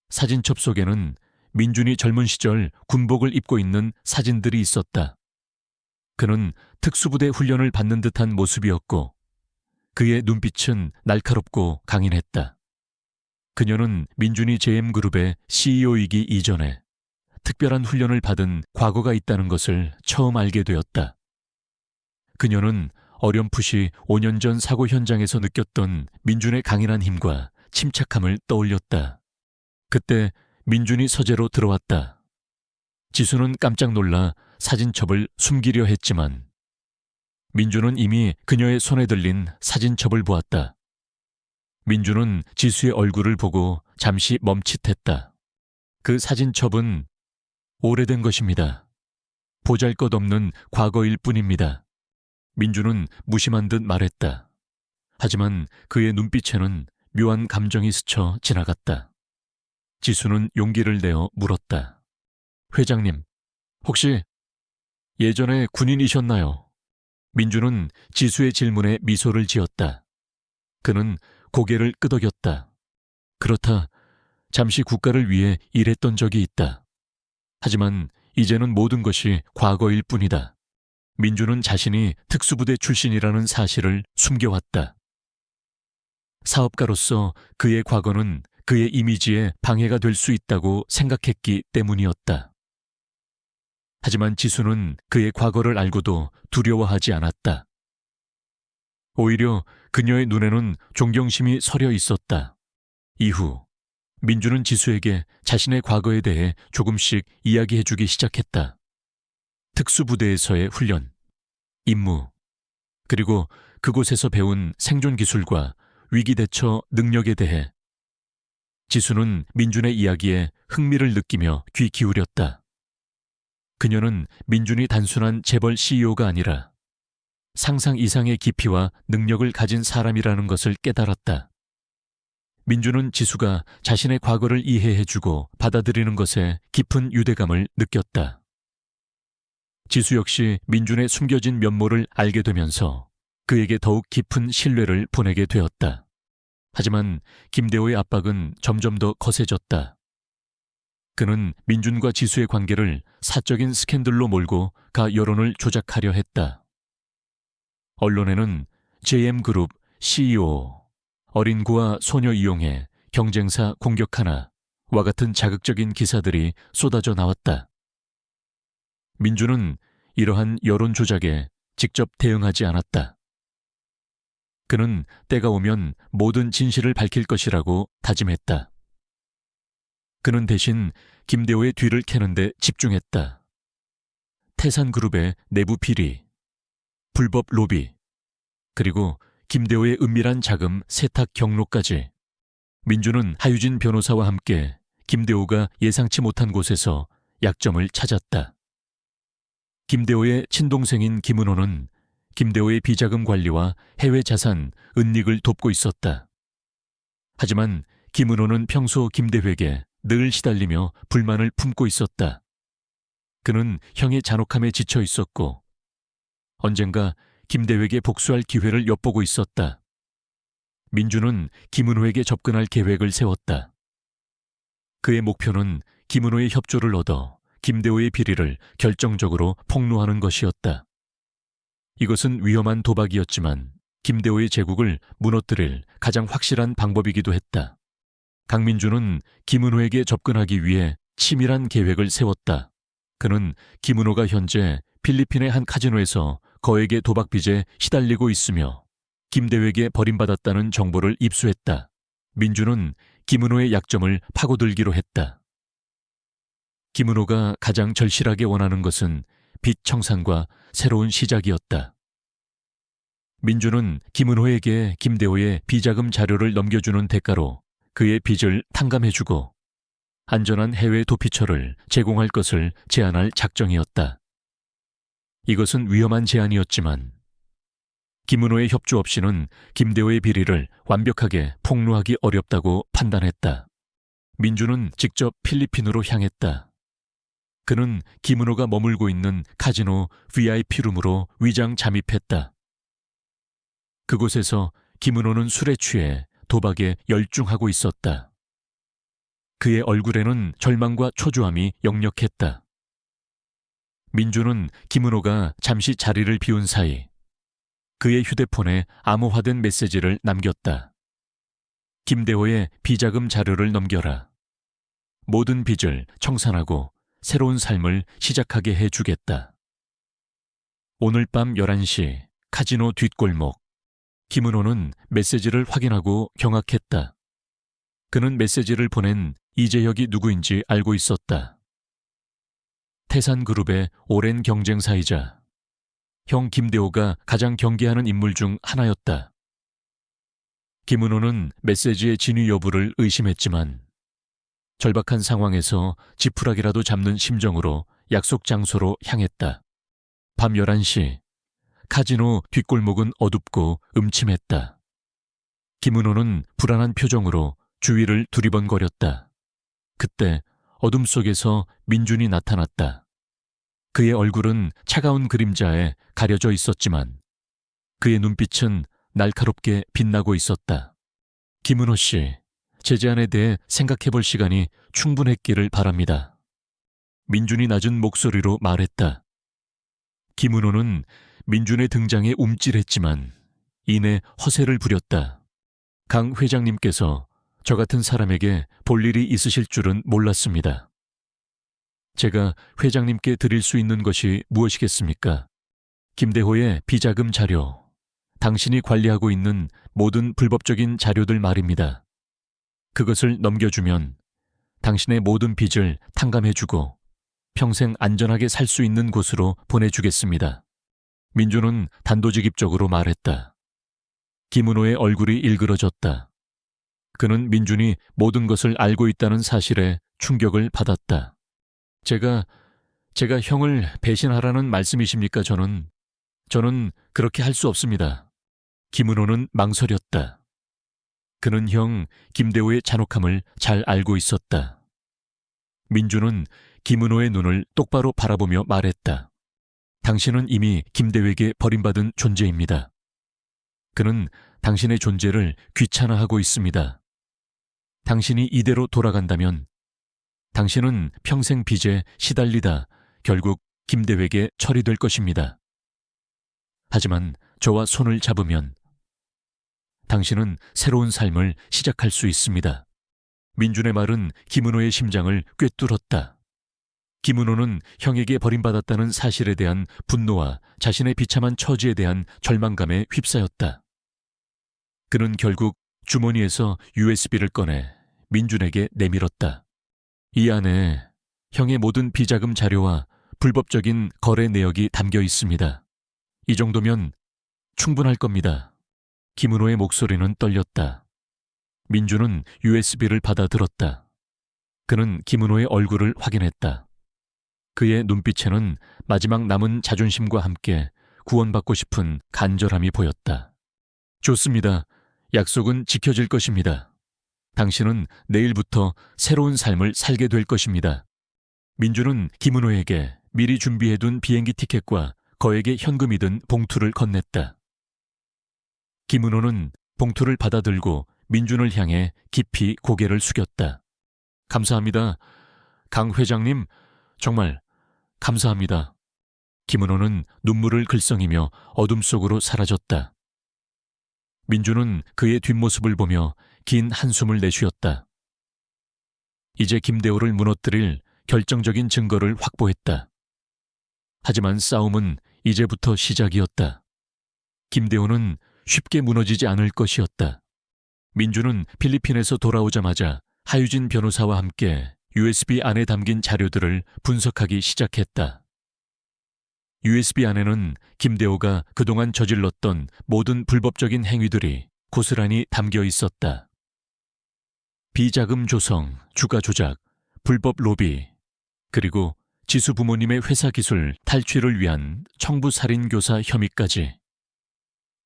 사진첩 속에는 민준이 젊은 시절 군복을 입고 있는 사진들이 있었다. 그는 특수부대 훈련을 받는 듯한 모습이었고 그의 눈빛은 날카롭고 강인했다. 그녀는 민준이 JM그룹의 CEO이기 이전에 특별한 훈련을 받은 과거가 있다는 것을 처음 알게 되었다. 그녀는 어렴풋이 5년 전 사고 현장에서 느꼈던 민준의 강인한 힘과 침착함을 떠올렸다. 그때 민준이 서재로 들어왔다. 지수는 깜짝 놀라 사진첩을 숨기려 했지만 민준은 이미 그녀의 손에 들린 사진첩을 보았다. 민준은 지수의 얼굴을 보고 잠시 멈칫했다. 그 사진첩은 오래된 것입니다. 보잘것없는 과거일 뿐입니다. 민준은 무심한 듯 말했다. 하지만 그의 눈빛에는 묘한 감정이 스쳐 지나갔다. 지수는 용기를 내어 물었다. 회장님, 혹시 예전에 군인이셨나요? 민준은 지수의 질문에 미소를 지었다. 그는 고개를 끄덕였다. 그렇다. 잠시 국가를 위해 일했던 적이 있다. 하지만 이제는 모든 것이 과거일 뿐이다. 민준은 자신이 특수부대 출신이라는 사실을 숨겨왔다. 사업가로서 그의 과거는 그의 이미지에 방해가 될 수 있다고 생각했기 때문이었다. 하지만 지수는 그의 과거를 알고도 두려워하지 않았다. 오히려 그녀의 눈에는 존경심이 서려 있었다. 이후 민준은 지수에게 자신의 과거에 대해 조금씩 이야기해주기 시작했다. 특수부대에서의 훈련, 임무, 그리고 그곳에서 배운 생존 기술과 위기 대처 능력에 대해 지수는 민준의 이야기에 흥미를 느끼며 귀 기울였다. 그녀는 민준이 단순한 재벌 CEO가 아니라 상상 이상의 깊이와 능력을 가진 사람이라는 것을 깨달았다. 민준은 지수가 자신의 과거를 이해해주고 받아들이는 것에 깊은 유대감을 느꼈다. 지수 역시 민준의 숨겨진 면모를 알게 되면서 그에게 더욱 깊은 신뢰를 보내게 되었다. 하지만 김대호의 압박은 점점 더 거세졌다. 그는 민준과 지수의 관계를 사적인 스캔들로 몰고 가 여론을 조작하려 했다. 언론에는 JM그룹 CEO, 어린 구와 소녀 이용해 경쟁사 공격하나와 같은 자극적인 기사들이 쏟아져 나왔다. 민준은 이러한 여론 조작에 직접 대응하지 않았다. 그는 때가 오면 모든 진실을 밝힐 것이라고 다짐했다. 그는 대신 김대호의 뒤를 캐는데 집중했다. 태산그룹의 내부 비리, 불법 로비, 그리고 김대호의 은밀한 자금 세탁 경로까지. 민준은 하유진 변호사와 함께 김대호가 예상치 못한 곳에서 약점을 찾았다. 김대호의 친동생인 김은호는 김대호의 비자금 관리와 해외 자산, 은닉을 돕고 있었다. 하지만 김은호는 평소 김대회에게 늘 시달리며 불만을 품고 있었다. 그는 형의 잔혹함에 지쳐 있었고 언젠가 김대회에게 복수할 기회를 엿보고 있었다. 민준은 김은호에게 접근할 계획을 세웠다. 그의 목표는 김은호의 협조를 얻어 김대호의 비리를 결정적으로 폭로하는 것이었다. 이것은 위험한 도박이었지만 김대호의 제국을 무너뜨릴 가장 확실한 방법이기도 했다. 강민준은 김은호에게 접근하기 위해 치밀한 계획을 세웠다. 그는 김은호가 현재 필리핀의 한 카지노에서 거액의 도박 빚에 시달리고 있으며 김대회에게 버림받았다는 정보를 입수했다. 민준은 김은호의 약점을 파고들기로 했다. 김은호가 가장 절실하게 원하는 것은 빚 청산과 새로운 시작이었다. 민주는 김은호에게 김대호의 비자금 자료를 넘겨주는 대가로 그의 빚을 탕감해주고 안전한 해외 도피처를 제공할 것을 제안할 작정이었다. 이것은 위험한 제안이었지만 김은호의 협조 없이는 김대호의 비리를 완벽하게 폭로하기 어렵다고 판단했다. 민주는 직접 필리핀으로 향했다. 그는 김은호가 머물고 있는 카지노 VIP룸으로 위장 잠입했다. 그곳에서 김은호는 술에 취해 도박에 열중하고 있었다. 그의 얼굴에는 절망과 초조함이 역력했다. 민주는 김은호가 잠시 자리를 비운 사이 그의 휴대폰에 암호화된 메시지를 남겼다. 김대호의 비자금 자료를 넘겨라. 모든 빚을 청산하고 새로운 삶을 시작하게 해주겠다. 오늘 밤 11시 카지노 뒷골목. 김은호는 메시지를 확인하고 경악했다. 그는 메시지를 보낸 이재혁이 누구인지 알고 있었다. 태산그룹의 오랜 경쟁사이자 형 김대호가 가장 경계하는 인물 중 하나였다. 김은호는 메시지의 진위 여부를 의심했지만 절박한 상황에서 지푸라기라도 잡는 심정으로 약속 장소로 향했다. 밤 11시 카지노 뒷골목은 어둡고 음침했다. 김은호는 불안한 표정으로 주위를 두리번거렸다. 그때 어둠 속에서 민준이 나타났다. 그의 얼굴은 차가운 그림자에 가려져 있었지만 그의 눈빛은 날카롭게 빛나고 있었다. 김은호 씨, 제 제안에 대해 생각해볼 시간이 충분했기를 바랍니다. 민준이 낮은 목소리로 말했다. 김은호는 민준의 등장에 움찔했지만 이내 허세를 부렸다. 강 회장님께서 저 같은 사람에게 볼 일이 있으실 줄은 몰랐습니다. 제가 회장님께 드릴 수 있는 것이 무엇이겠습니까? 김대호의 비자금 자료, 당신이 관리하고 있는 모든 불법적인 자료들 말입니다. 그것을 넘겨주면 당신의 모든 빚을 탕감해주고 평생 안전하게 살 수 있는 곳으로 보내주겠습니다. 민주는 단도직입적으로 말했다. 김은호의 얼굴이 일그러졌다. 그는 민준이 모든 것을 알고 있다는 사실에 충격을 받았다. 제가 형을 배신하라는 말씀이십니까? 저는 그렇게 할 수 없습니다. 김은호는 망설였다. 그는 형 김대호의 잔혹함을 잘 알고 있었다. 민주는 김은호의 눈을 똑바로 바라보며 말했다. 당신은 이미 김대호에게 버림받은 존재입니다. 그는 당신의 존재를 귀찮아하고 있습니다. 당신이 이대로 돌아간다면 당신은 평생 빚에 시달리다 결국 김대회에게 처리될 것입니다. 하지만 저와 손을 잡으면 당신은 새로운 삶을 시작할 수 있습니다. 민준의 말은 김은호의 심장을 꿰뚫었다. 김은호는 형에게 버림받았다는 사실에 대한 분노와 자신의 비참한 처지에 대한 절망감에 휩싸였다. 그는 결국 주머니에서 USB를 꺼내 민준에게 내밀었다. 이 안에 형의 모든 비자금 자료와 불법적인 거래 내역이 담겨 있습니다. 이 정도면 충분할 겁니다. 김은호의 목소리는 떨렸다. 민준은 USB를 받아들었다. 그는 김은호의 얼굴을 확인했다. 그의 눈빛에는 마지막 남은 자존심과 함께 구원받고 싶은 간절함이 보였다. 좋습니다. 약속은 지켜질 것입니다. 당신은 내일부터 새로운 삶을 살게 될 것입니다. 민준은 김은호에게 미리 준비해둔 비행기 티켓과 거액의 현금이 든 봉투를 건넸다. 김은호는 봉투를 받아들고 민준을 향해 깊이 고개를 숙였다. 감사합니다. 강 회장님, 정말 감사합니다. 김은호는 눈물을 글썽이며 어둠 속으로 사라졌다. 민준은 그의 뒷모습을 보며 긴 한숨을 내쉬었다. 이제 김대호를 무너뜨릴 결정적인 증거를 확보했다. 하지만 싸움은 이제부터 시작이었다. 김대호는 쉽게 무너지지 않을 것이었다. 민준은 필리핀에서 돌아오자마자 하유진 변호사와 함께 USB 안에 담긴 자료들을 분석하기 시작했다. USB 안에는 김대호가 그동안 저질렀던 모든 불법적인 행위들이 고스란히 담겨 있었다. 비자금 조성, 주가 조작, 불법 로비, 그리고 지수 부모님의 회사 기술 탈취를 위한 청부 살인 교사 혐의까지.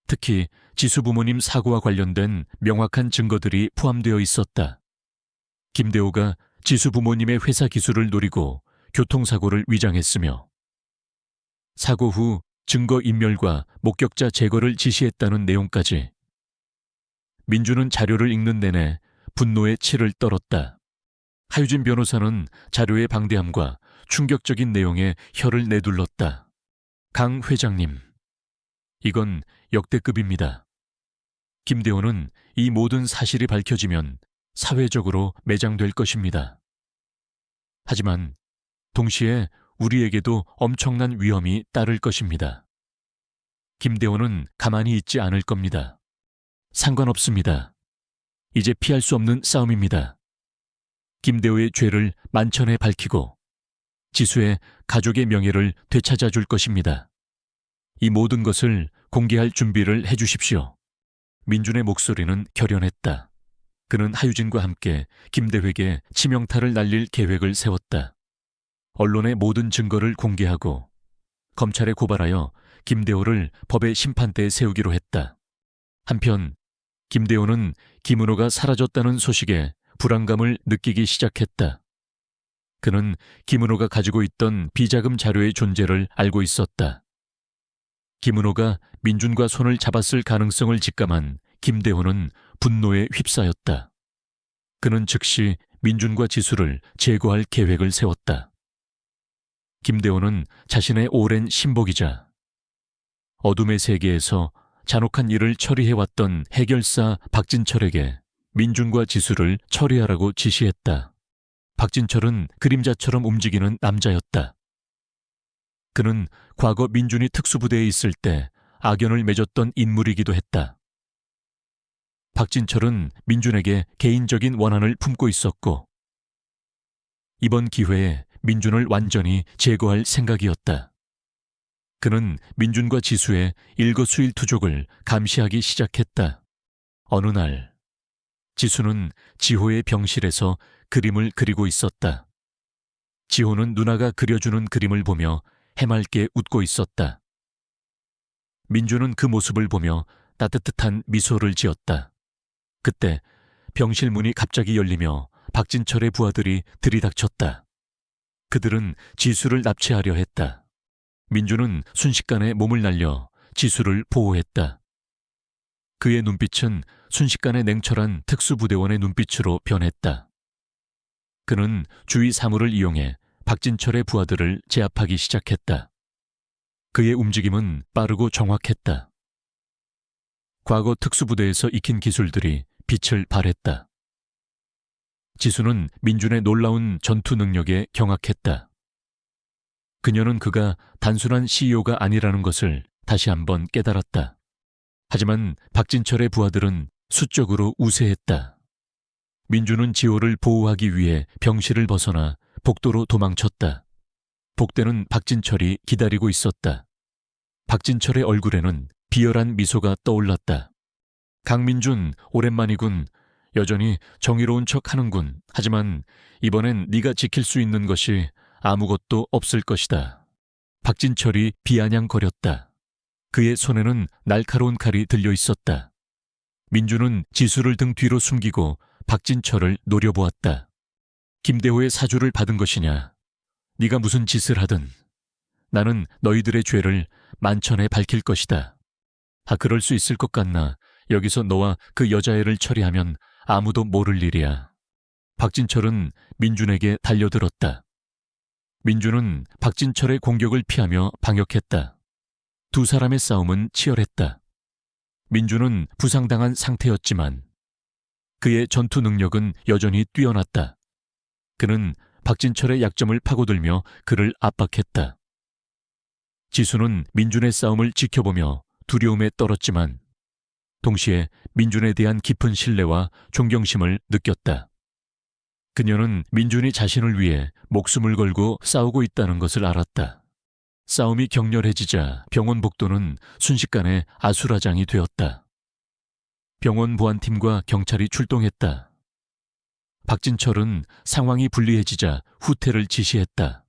특히 지수 부모님 사고와 관련된 명확한 증거들이 포함되어 있었다. 김대호가 지수 부모님의 회사 기술을 노리고 교통사고를 위장했으며 사고 후 증거 인멸과 목격자 제거를 지시했다는 내용까지. 민주는 자료를 읽는 내내 분노의 치를 떨었다. 하유진 변호사는 자료의 방대함과 충격적인 내용에 혀를 내둘렀다. 강 회장님, 이건 역대급입니다. 김대호는 이 모든 사실이 밝혀지면 사회적으로 매장될 것입니다. 하지만 동시에 우리에게도 엄청난 위험이 따를 것입니다. 김대호는 가만히 있지 않을 겁니다. 상관없습니다. 이제 피할 수 없는 싸움입니다. 김대호의 죄를 만천에 밝히고 지수의 가족의 명예를 되찾아 줄 것입니다. 이 모든 것을 공개할 준비를 해주십시오. 민준의 목소리는 결연했다. 그는 하유진과 함께 김대회에게 치명타를 날릴 계획을 세웠다. 언론의 모든 증거를 공개하고 검찰에 고발하여 김대호를 법의 심판대에 세우기로 했다. 한편 김대호는 김은호가 사라졌다는 소식에 불안감을 느끼기 시작했다. 그는 김은호가 가지고 있던 비자금 자료의 존재를 알고 있었다. 김은호가 민준과 손을 잡았을 가능성을 직감한 김대호는 분노에 휩싸였다. 그는 즉시 민준과 지수를 제거할 계획을 세웠다. 김대호는 자신의 오랜 신복이자 어둠의 세계에서 잔혹한 일을 처리해왔던 해결사 박진철에게 민준과 지수를 처리하라고 지시했다. 박진철은 그림자처럼 움직이는 남자였다. 그는 과거 민준이 특수부대에 있을 때 악연을 맺었던 인물이기도 했다. 박진철은 민준에게 개인적인 원한을 품고 있었고 이번 기회에 민준을 완전히 제거할 생각이었다. 그는 민준과 지수의 일거수일투족을 감시하기 시작했다. 어느 날 지수는 지호의 병실에서 그림을 그리고 있었다. 지호는 누나가 그려주는 그림을 보며 해맑게 웃고 있었다. 민준은 그 모습을 보며 따뜻한 미소를 지었다. 그때 병실 문이 갑자기 열리며 박진철의 부하들이 들이닥쳤다. 그들은 지수를 납치하려 했다. 민준은 순식간에 몸을 날려 지수를 보호했다. 그의 눈빛은 순식간에 냉철한 특수부대원의 눈빛으로 변했다. 그는 주위 사물을 이용해 박진철의 부하들을 제압하기 시작했다. 그의 움직임은 빠르고 정확했다. 과거 특수부대에서 익힌 기술들이 빛을 발했다. 지수는 민준의 놀라운 전투 능력에 경악했다. 그녀는 그가 단순한 CEO가 아니라는 것을 다시 한번 깨달았다. 하지만 박진철의 부하들은 수적으로 우세했다. 민준은 지호를 보호하기 위해 병실을 벗어나 복도로 도망쳤다. 복대는 박진철이 기다리고 있었다. 박진철의 얼굴에는 비열한 미소가 떠올랐다. 강민준, 오랜만이군. 여전히 정의로운 척 하는군. 하지만 이번엔 네가 지킬 수 있는 것이 아무것도 없을 것이다. 박진철이 비아냥거렸다. 그의 손에는 날카로운 칼이 들려 있었다. 민준은 지수를 등 뒤로 숨기고 박진철을 노려보았다. 김대호의 사주를 받은 것이냐? 네가 무슨 짓을 하든 나는 너희들의 죄를 만천에 밝힐 것이다. 그럴 수 있을 것 같나? 여기서 너와 그 여자애를 처리하면 아무도 모를 일이야. 박진철은 민준에게 달려들었다. 민준은 박진철의 공격을 피하며 방역했다. 두 사람의 싸움은 치열했다. 민준은 부상당한 상태였지만 그의 전투 능력은 여전히 뛰어났다. 그는 박진철의 약점을 파고들며 그를 압박했다. 지수는 민준의 싸움을 지켜보며 두려움에 떨었지만 동시에 민준에 대한 깊은 신뢰와 존경심을 느꼈다. 그녀는 민준이 자신을 위해 목숨을 걸고 싸우고 있다는 것을 알았다. 싸움이 격렬해지자 병원 복도는 순식간에 아수라장이 되었다. 병원 보안팀과 경찰이 출동했다. 박진철은 상황이 불리해지자 후퇴를 지시했다.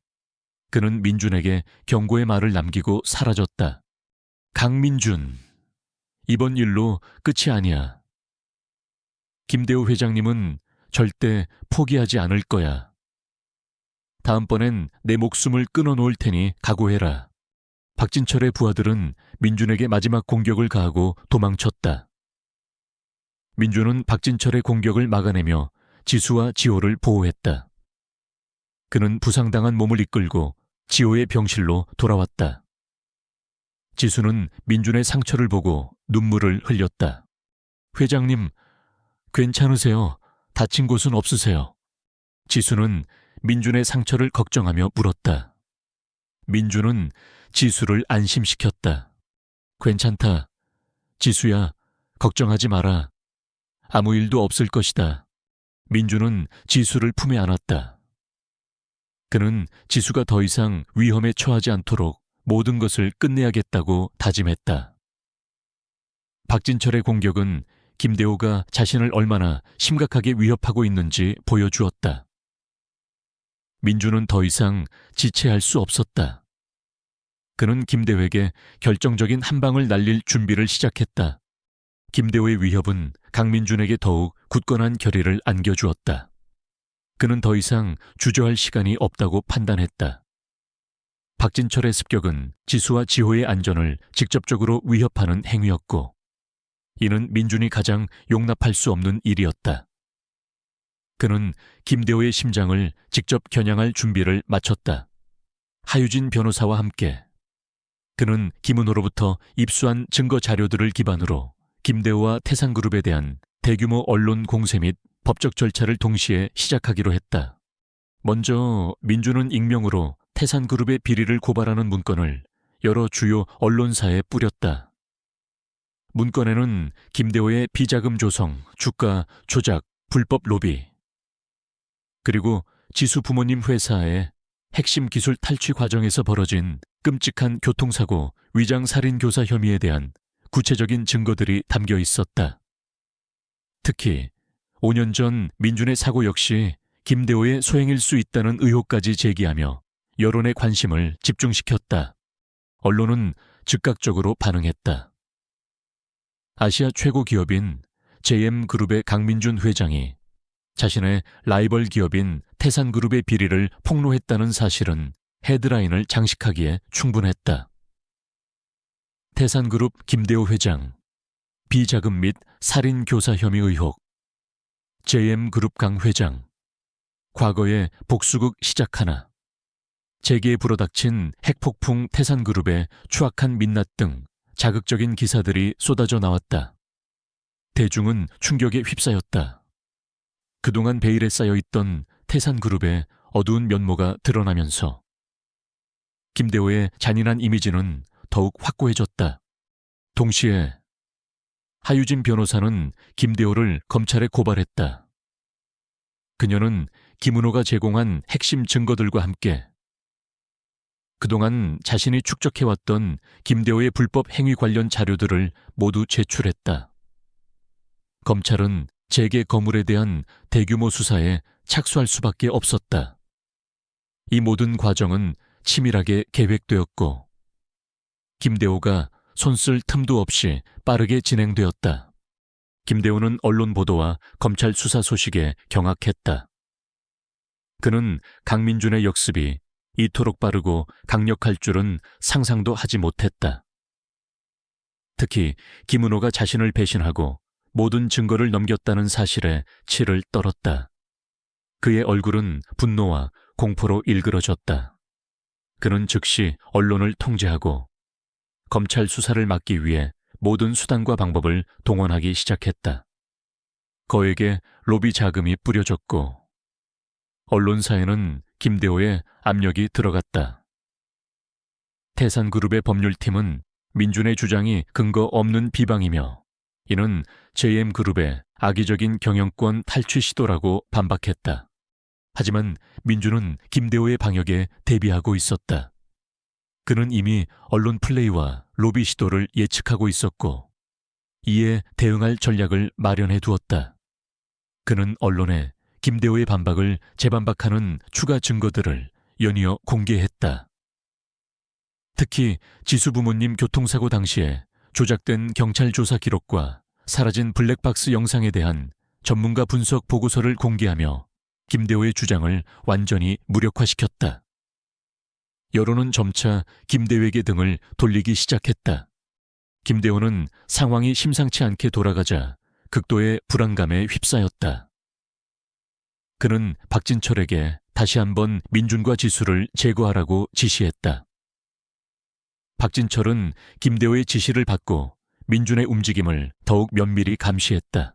그는 민준에게 경고의 말을 남기고 사라졌다. 강민준, 이번 일로 끝이 아니야. 김대호 회장님은 절대 포기하지 않을 거야. 다음번엔 내 목숨을 끊어놓을 테니 각오해라. 박진철의 부하들은 민준에게 마지막 공격을 가하고 도망쳤다. 민준은 박진철의 공격을 막아내며 지수와 지호를 보호했다. 그는 부상당한 몸을 이끌고 지호의 병실로 돌아왔다. 지수는 민준의 상처를 보고 눈물을 흘렸다. 회장님, 괜찮으세요? 다친 곳은 없으세요? 지수는 민준의 상처를 걱정하며 물었다. 민준은 지수를 안심시켰다. 괜찮다. 지수야, 걱정하지 마라. 아무 일도 없을 것이다. 민준은 지수를 품에 안았다. 그는 지수가 더 이상 위험에 처하지 않도록 모든 것을 끝내야겠다고 다짐했다. 박진철의 공격은 김대호가 자신을 얼마나 심각하게 위협하고 있는지 보여주었다. 민준은 더 이상 지체할 수 없었다. 그는 김대호에게 결정적인 한 방을 날릴 준비를 시작했다. 김대호의 위협은 강민준에게 더욱 굳건한 결의를 안겨주었다. 그는 더 이상 주저할 시간이 없다고 판단했다. 박진철의 습격은 지수와 지호의 안전을 직접적으로 위협하는 행위였고, 이는 민준이 가장 용납할 수 없는 일이었다. 그는 김대호의 심장을 직접 겨냥할 준비를 마쳤다. 하유진 변호사와 함께 그는 김은호로부터 입수한 증거 자료들을 기반으로 김대호와 태산그룹에 대한 대규모 언론 공세 및 법적 절차를 동시에 시작하기로 했다. 먼저 민준은 익명으로 태산그룹의 비리를 고발하는 문건을 여러 주요 언론사에 뿌렸다. 문건에는 김대호의 비자금 조성, 주가 조작, 불법 로비, 그리고 지수 부모님 회사의 핵심 기술 탈취 과정에서 벌어진 끔찍한 교통사고, 위장살인 교사 혐의에 대한 구체적인 증거들이 담겨 있었다. 특히 5년 전 민준의 사고 역시 김대호의 소행일 수 있다는 의혹까지 제기하며 여론의 관심을 집중시켰다. 언론은 즉각적으로 반응했다. 아시아 최고 기업인 JM그룹의 강민준 회장이 자신의 라이벌 기업인 태산그룹의 비리를 폭로했다는 사실은 헤드라인을 장식하기에 충분했다. 태산그룹 김대호 회장, 비자금 및 살인 교사 혐의 의혹, JM그룹 강 회장, 과거에 복수극 시작하나, 재계에 불어닥친 핵폭풍 태산그룹의 추악한 민낯 등 자극적인 기사들이 쏟아져 나왔다. 대중은 충격에 휩싸였다. 그동안 베일에 쌓여있던 태산그룹의 어두운 면모가 드러나면서 김대호의 잔인한 이미지는 더욱 확고해졌다. 동시에 하유진 변호사는 김대호를 검찰에 고발했다. 그녀는 김은호가 제공한 핵심 증거들과 함께 그동안 자신이 축적해왔던 김대호의 불법 행위 관련 자료들을 모두 제출했다. 검찰은 재계 거물에 대한 대규모 수사에 착수할 수밖에 없었다. 이 모든 과정은 치밀하게 계획되었고 김대호가 손쓸 틈도 없이 빠르게 진행되었다. 김대호는 언론 보도와 검찰 수사 소식에 경악했다. 그는 강민준의 역습이 이토록 빠르고 강력할 줄은 상상도 하지 못했다. 특히 김은호가 자신을 배신하고 모든 증거를 넘겼다는 사실에 치를 떨었다. 그의 얼굴은 분노와 공포로 일그러졌다. 그는 즉시 언론을 통제하고 검찰 수사를 막기 위해 모든 수단과 방법을 동원하기 시작했다. 거액의 로비 자금이 뿌려졌고 언론사에는 김대호의 압력이 들어갔다. 태산그룹의 법률팀은 민준의 주장이 근거 없는 비방이며 이는 JM그룹의 악의적인 경영권 탈취 시도라고 반박했다. 하지만 민준은 김대호의 방역에 대비하고 있었다. 그는 이미 언론 플레이와 로비 시도를 예측하고 있었고 이에 대응할 전략을 마련해 두었다. 그는 언론에 김대호의 반박을 재반박하는 추가 증거들을 연이어 공개했다. 특히 지수 부모님 교통사고 당시에 조작된 경찰 조사 기록과 사라진 블랙박스 영상에 대한 전문가 분석 보고서를 공개하며 김대호의 주장을 완전히 무력화시켰다. 여론은 점차 김대호에게 등을 돌리기 시작했다. 김대호는 상황이 심상치 않게 돌아가자 극도의 불안감에 휩싸였다. 그는 박진철에게 다시 한번 민준과 지수를 제거하라고 지시했다. 박진철은 김대호의 지시를 받고 민준의 움직임을 더욱 면밀히 감시했다.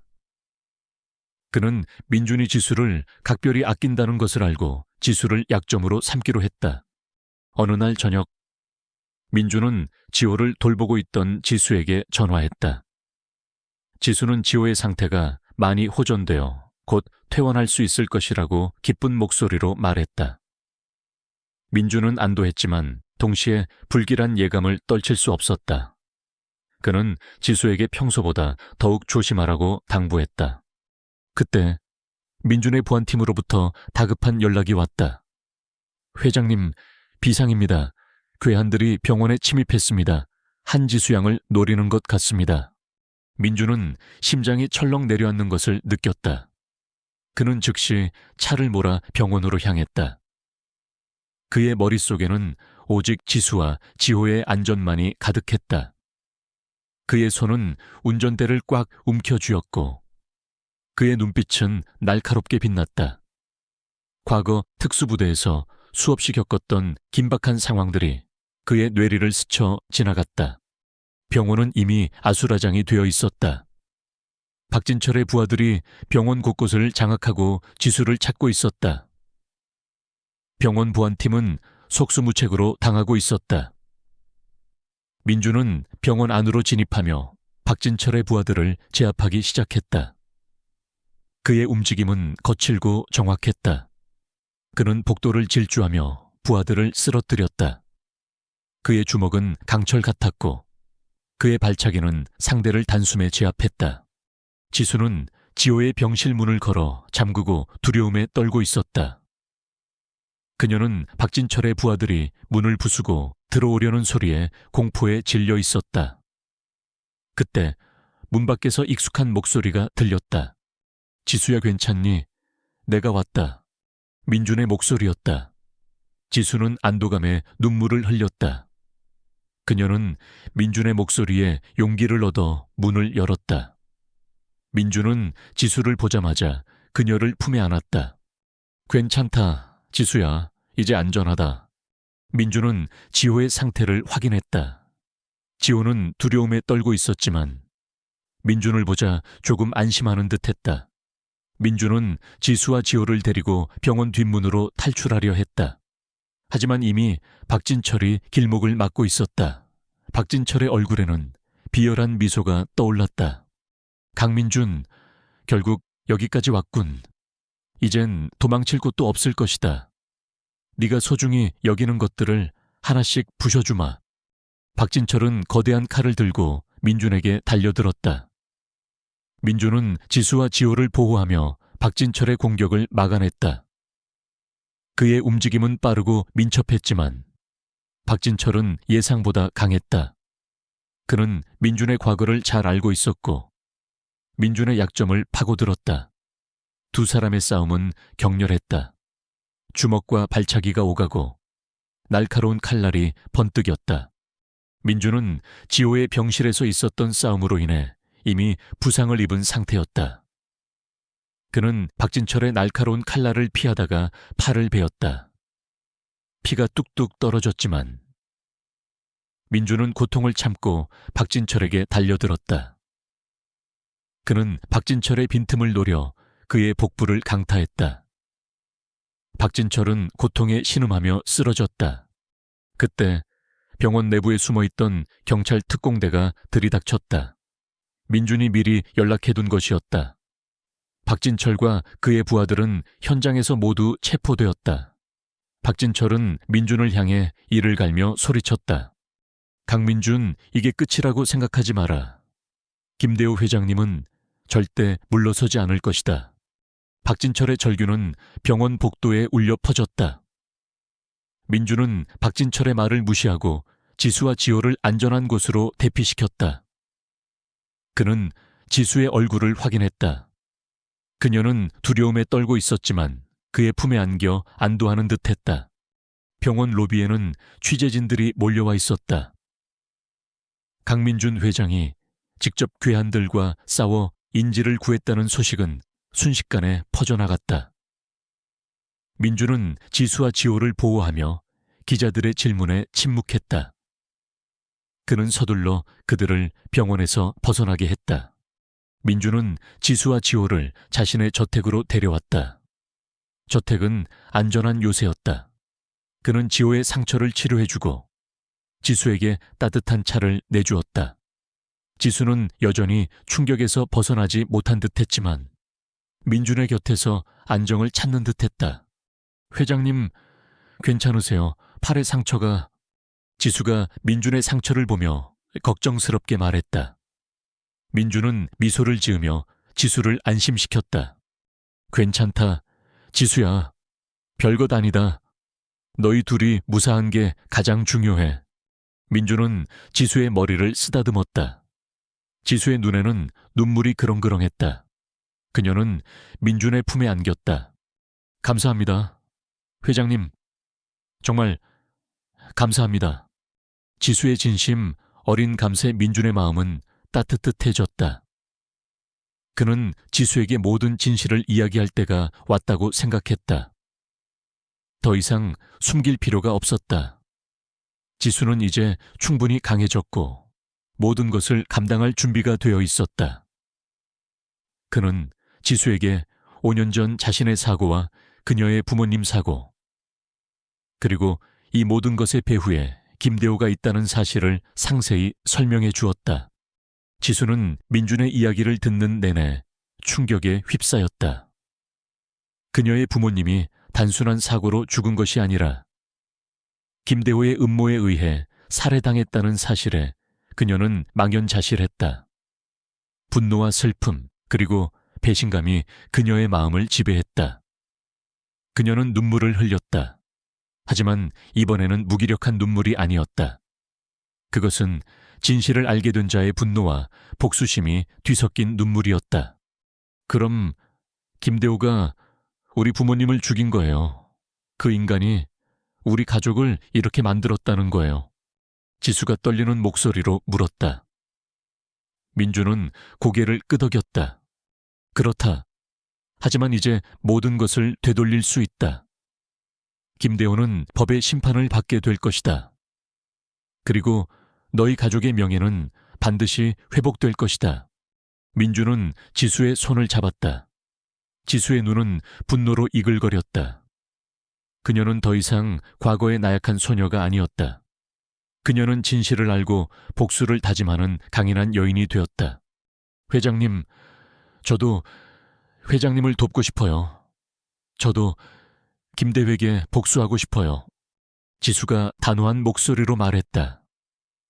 그는 민준이 지수를 각별히 아낀다는 것을 알고 지수를 약점으로 삼기로 했다. 어느 날 저녁, 민준은 지호를 돌보고 있던 지수에게 전화했다. 지수는 지호의 상태가 많이 호전되어 곧 퇴원할 수 있을 것이라고 기쁜 목소리로 말했다. 민준은 안도했지만 동시에 불길한 예감을 떨칠 수 없었다. 그는 지수에게 평소보다 더욱 조심하라고 당부했다. 그때 민준의 보안팀으로부터 다급한 연락이 왔다. 회장님, 비상입니다. 괴한들이 병원에 침입했습니다. 한지수 양을 노리는 것 같습니다. 민준은 심장이 철렁 내려앉는 것을 느꼈다. 그는 즉시 차를 몰아 병원으로 향했다. 그의 머릿속에는 오직 지수와 지호의 안전만이 가득했다. 그의 손은 운전대를 꽉 움켜쥐었고 그의 눈빛은 날카롭게 빛났다. 과거 특수부대에서 수없이 겪었던 긴박한 상황들이 그의 뇌리를 스쳐 지나갔다. 병원은 이미 아수라장이 되어 있었다. 박진철의 부하들이 병원 곳곳을 장악하고 지수를 찾고 있었다. 병원 보안팀은 속수무책으로 당하고 있었다. 민준은 병원 안으로 진입하며 박진철의 부하들을 제압하기 시작했다. 그의 움직임은 거칠고 정확했다. 그는 복도를 질주하며 부하들을 쓰러뜨렸다. 그의 주먹은 강철 같았고 그의 발차기는 상대를 단숨에 제압했다. 지수는 지호의 병실 문을 걸어 잠그고 두려움에 떨고 있었다. 그녀는 박진철의 부하들이 문을 부수고 들어오려는 소리에 공포에 질려 있었다. 그때 문 밖에서 익숙한 목소리가 들렸다. 지수야, 괜찮니? 내가 왔다. 민준의 목소리였다. 지수는 안도감에 눈물을 흘렸다. 그녀는 민준의 목소리에 용기를 얻어 문을 열었다. 민준은 지수를 보자마자 그녀를 품에 안았다. 괜찮다, 지수야. 이제 안전하다. 민준은 지호의 상태를 확인했다. 지호는 두려움에 떨고 있었지만 민준을 보자 조금 안심하는 듯했다. 민준은 지수와 지호를 데리고 병원 뒷문으로 탈출하려 했다. 하지만 이미 박진철이 길목을 막고 있었다. 박진철의 얼굴에는 비열한 미소가 떠올랐다. 강민준, 결국 여기까지 왔군. 이젠 도망칠 곳도 없을 것이다. 네가 소중히 여기는 것들을 하나씩 부셔주마. 박진철은 거대한 칼을 들고 민준에게 달려들었다. 민준은 지수와 지호를 보호하며 박진철의 공격을 막아냈다. 그의 움직임은 빠르고 민첩했지만 박진철은 예상보다 강했다. 그는 민준의 과거를 잘 알고 있었고 민준의 약점을 파고들었다. 두 사람의 싸움은 격렬했다. 주먹과 발차기가 오가고 날카로운 칼날이 번뜩였다. 민준은 지호의 병실에서 있었던 싸움으로 인해 이미 부상을 입은 상태였다. 그는 박진철의 날카로운 칼날을 피하다가 팔을 베었다. 피가 뚝뚝 떨어졌지만 민준은 고통을 참고 박진철에게 달려들었다. 그는 박진철의 빈틈을 노려 그의 복부를 강타했다. 박진철은 고통에 신음하며 쓰러졌다. 그때 병원 내부에 숨어있던 경찰 특공대가 들이닥쳤다. 민준이 미리 연락해둔 것이었다. 박진철과 그의 부하들은 현장에서 모두 체포되었다. 박진철은 민준을 향해 이를 갈며 소리쳤다. 강민준, 이게 끝이라고 생각하지 마라. 김대호 회장님은 절대 물러서지 않을 것이다. 박진철의 절규는 병원 복도에 울려 퍼졌다. 민준은 박진철의 말을 무시하고 지수와 지호를 안전한 곳으로 대피시켰다. 그는 지수의 얼굴을 확인했다. 그녀는 두려움에 떨고 있었지만 그의 품에 안겨 안도하는 듯했다. 병원 로비에는 취재진들이 몰려와 있었다. 강민준 회장이 직접 괴한들과 싸워 인지를 구했다는 소식은 순식간에 퍼져나갔다. 민준은 지수와 지호를 보호하며 기자들의 질문에 침묵했다. 그는 서둘러 그들을 병원에서 벗어나게 했다. 민준은 지수와 지호를 자신의 저택으로 데려왔다. 저택은 안전한 요새였다. 그는 지호의 상처를 치료해주고 지수에게 따뜻한 차를 내주었다. 지수는 여전히 충격에서 벗어나지 못한 듯했지만 민준의 곁에서 안정을 찾는 듯했다. 회장님, 괜찮으세요? 팔의 상처가... 지수가 민준의 상처를 보며 걱정스럽게 말했다. 민준은 미소를 지으며 지수를 안심시켰다. 괜찮다. 지수야, 별것 아니다. 너희 둘이 무사한 게 가장 중요해. 민준은 지수의 머리를 쓰다듬었다. 지수의 눈에는 눈물이 그렁그렁했다. 그녀는 민준의 품에 안겼다. 감사합니다. 회장님, 정말 감사합니다. 지수의 진심, 어린 감새 민준의 마음은 따뜻해졌다. 그는 지수에게 모든 진실을 이야기할 때가 왔다고 생각했다. 더 이상 숨길 필요가 없었다. 지수는 이제 충분히 강해졌고 모든 것을 감당할 준비가 되어 있었다. 그는 지수에게 5년 전 자신의 사고와 그녀의 부모님 사고, 그리고 이 모든 것의 배후에 김대호가 있다는 사실을 상세히 설명해 주었다. 지수는 민준의 이야기를 듣는 내내 충격에 휩싸였다. 그녀의 부모님이 단순한 사고로 죽은 것이 아니라 김대호의 음모에 의해 살해당했다는 사실에 그녀는 망연자실했다. 분노와 슬픔, 그리고 배신감이 그녀의 마음을 지배했다. 그녀는 눈물을 흘렸다. 하지만 이번에는 무기력한 눈물이 아니었다. 그것은 진실을 알게 된 자의 분노와 복수심이 뒤섞인 눈물이었다. 그럼 김대호가 우리 부모님을 죽인 거예요. 그 인간이 우리 가족을 이렇게 만들었다는 거예요. 지수가 떨리는 목소리로 물었다. 민준은 고개를 끄덕였다. 그렇다. 하지만 이제 모든 것을 되돌릴 수 있다. 김대호는 법의 심판을 받게 될 것이다. 그리고 너희 가족의 명예는 반드시 회복될 것이다. 민준은 지수의 손을 잡았다. 지수의 눈은 분노로 이글거렸다. 그녀는 더 이상 과거의 나약한 소녀가 아니었다. 그녀는 진실을 알고 복수를 다짐하는 강인한 여인이 되었다. 회장님, 저도 회장님을 돕고 싶어요. 저도 김대회에게 복수하고 싶어요. 지수가 단호한 목소리로 말했다.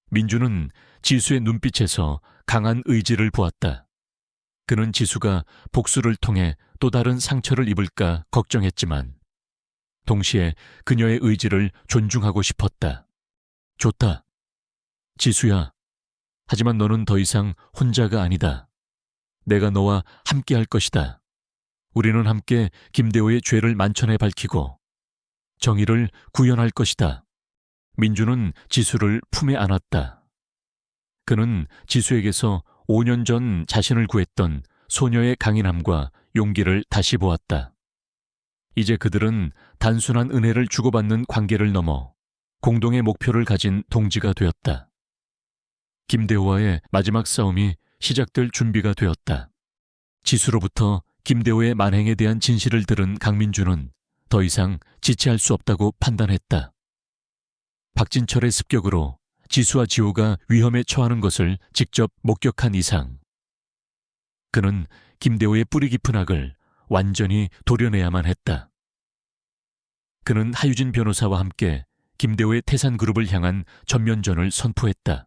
민준은 지수의 눈빛에서 강한 의지를 보았다. 그는 지수가 복수를 통해 또 다른 상처를 입을까 걱정했지만 동시에 그녀의 의지를 존중하고 싶었다. 좋다. 지수야. 하지만 너는 더 이상 혼자가 아니다. 내가 너와 함께 할 것이다. 우리는 함께 김대호의 죄를 만천에 밝히고 정의를 구현할 것이다. 민주는 지수를 품에 안았다. 그는 지수에게서 5년 전 자신을 구했던 소녀의 강인함과 용기를 다시 보았다. 이제 그들은 단순한 은혜를 주고받는 관계를 넘어 공동의 목표를 가진 동지가 되었다. 김대호와의 마지막 싸움이 시작될 준비가 되었다. 지수로부터 김대호의 만행에 대한 진실을 들은 강민준은 더 이상 지체할 수 없다고 판단했다. 박진철의 습격으로 지수와 지호가 위험에 처하는 것을 직접 목격한 이상 그는 김대호의 뿌리 깊은 악을 완전히 도려내야만 했다. 그는 하유진 변호사와 함께 김대호의 태산그룹을 향한 전면전을 선포했다.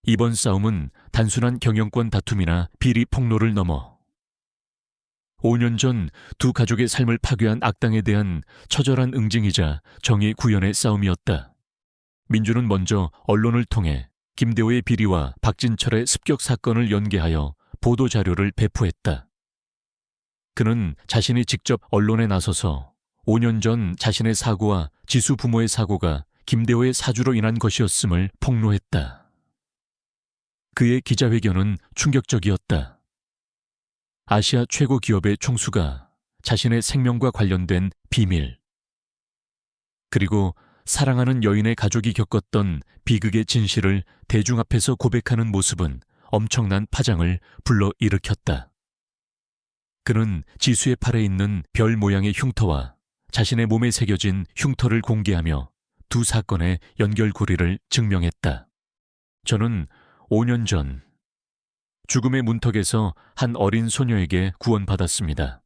이번 싸움은 단순한 경영권 다툼이나 비리 폭로를 넘어 5년 전 두 가족의 삶을 파괴한 악당에 대한 처절한 응징이자 정의 구현의 싸움이었다. 민주는 먼저 언론을 통해 김대호의 비리와 박진철의 습격 사건을 연계하여 보도자료를 배포했다. 그는 자신이 직접 언론에 나서서 5년 전 자신의 사고와 지수 부모의 사고가 김대호의 사주로 인한 것이었음을 폭로했다. 그의 기자회견은 충격적이었다. 아시아 최고 기업의 총수가 자신의 생명과 관련된 비밀, 그리고 사랑하는 여인의 가족이 겪었던 비극의 진실을 대중 앞에서 고백하는 모습은 엄청난 파장을 불러일으켰다. 그는 지수의 팔에 있는 별 모양의 흉터와 자신의 몸에 새겨진 흉터를 공개하며 두 사건의 연결고리를 증명했다. 저는 5년 전 죽음의 문턱에서 한 어린 소녀에게 구원받았습니다.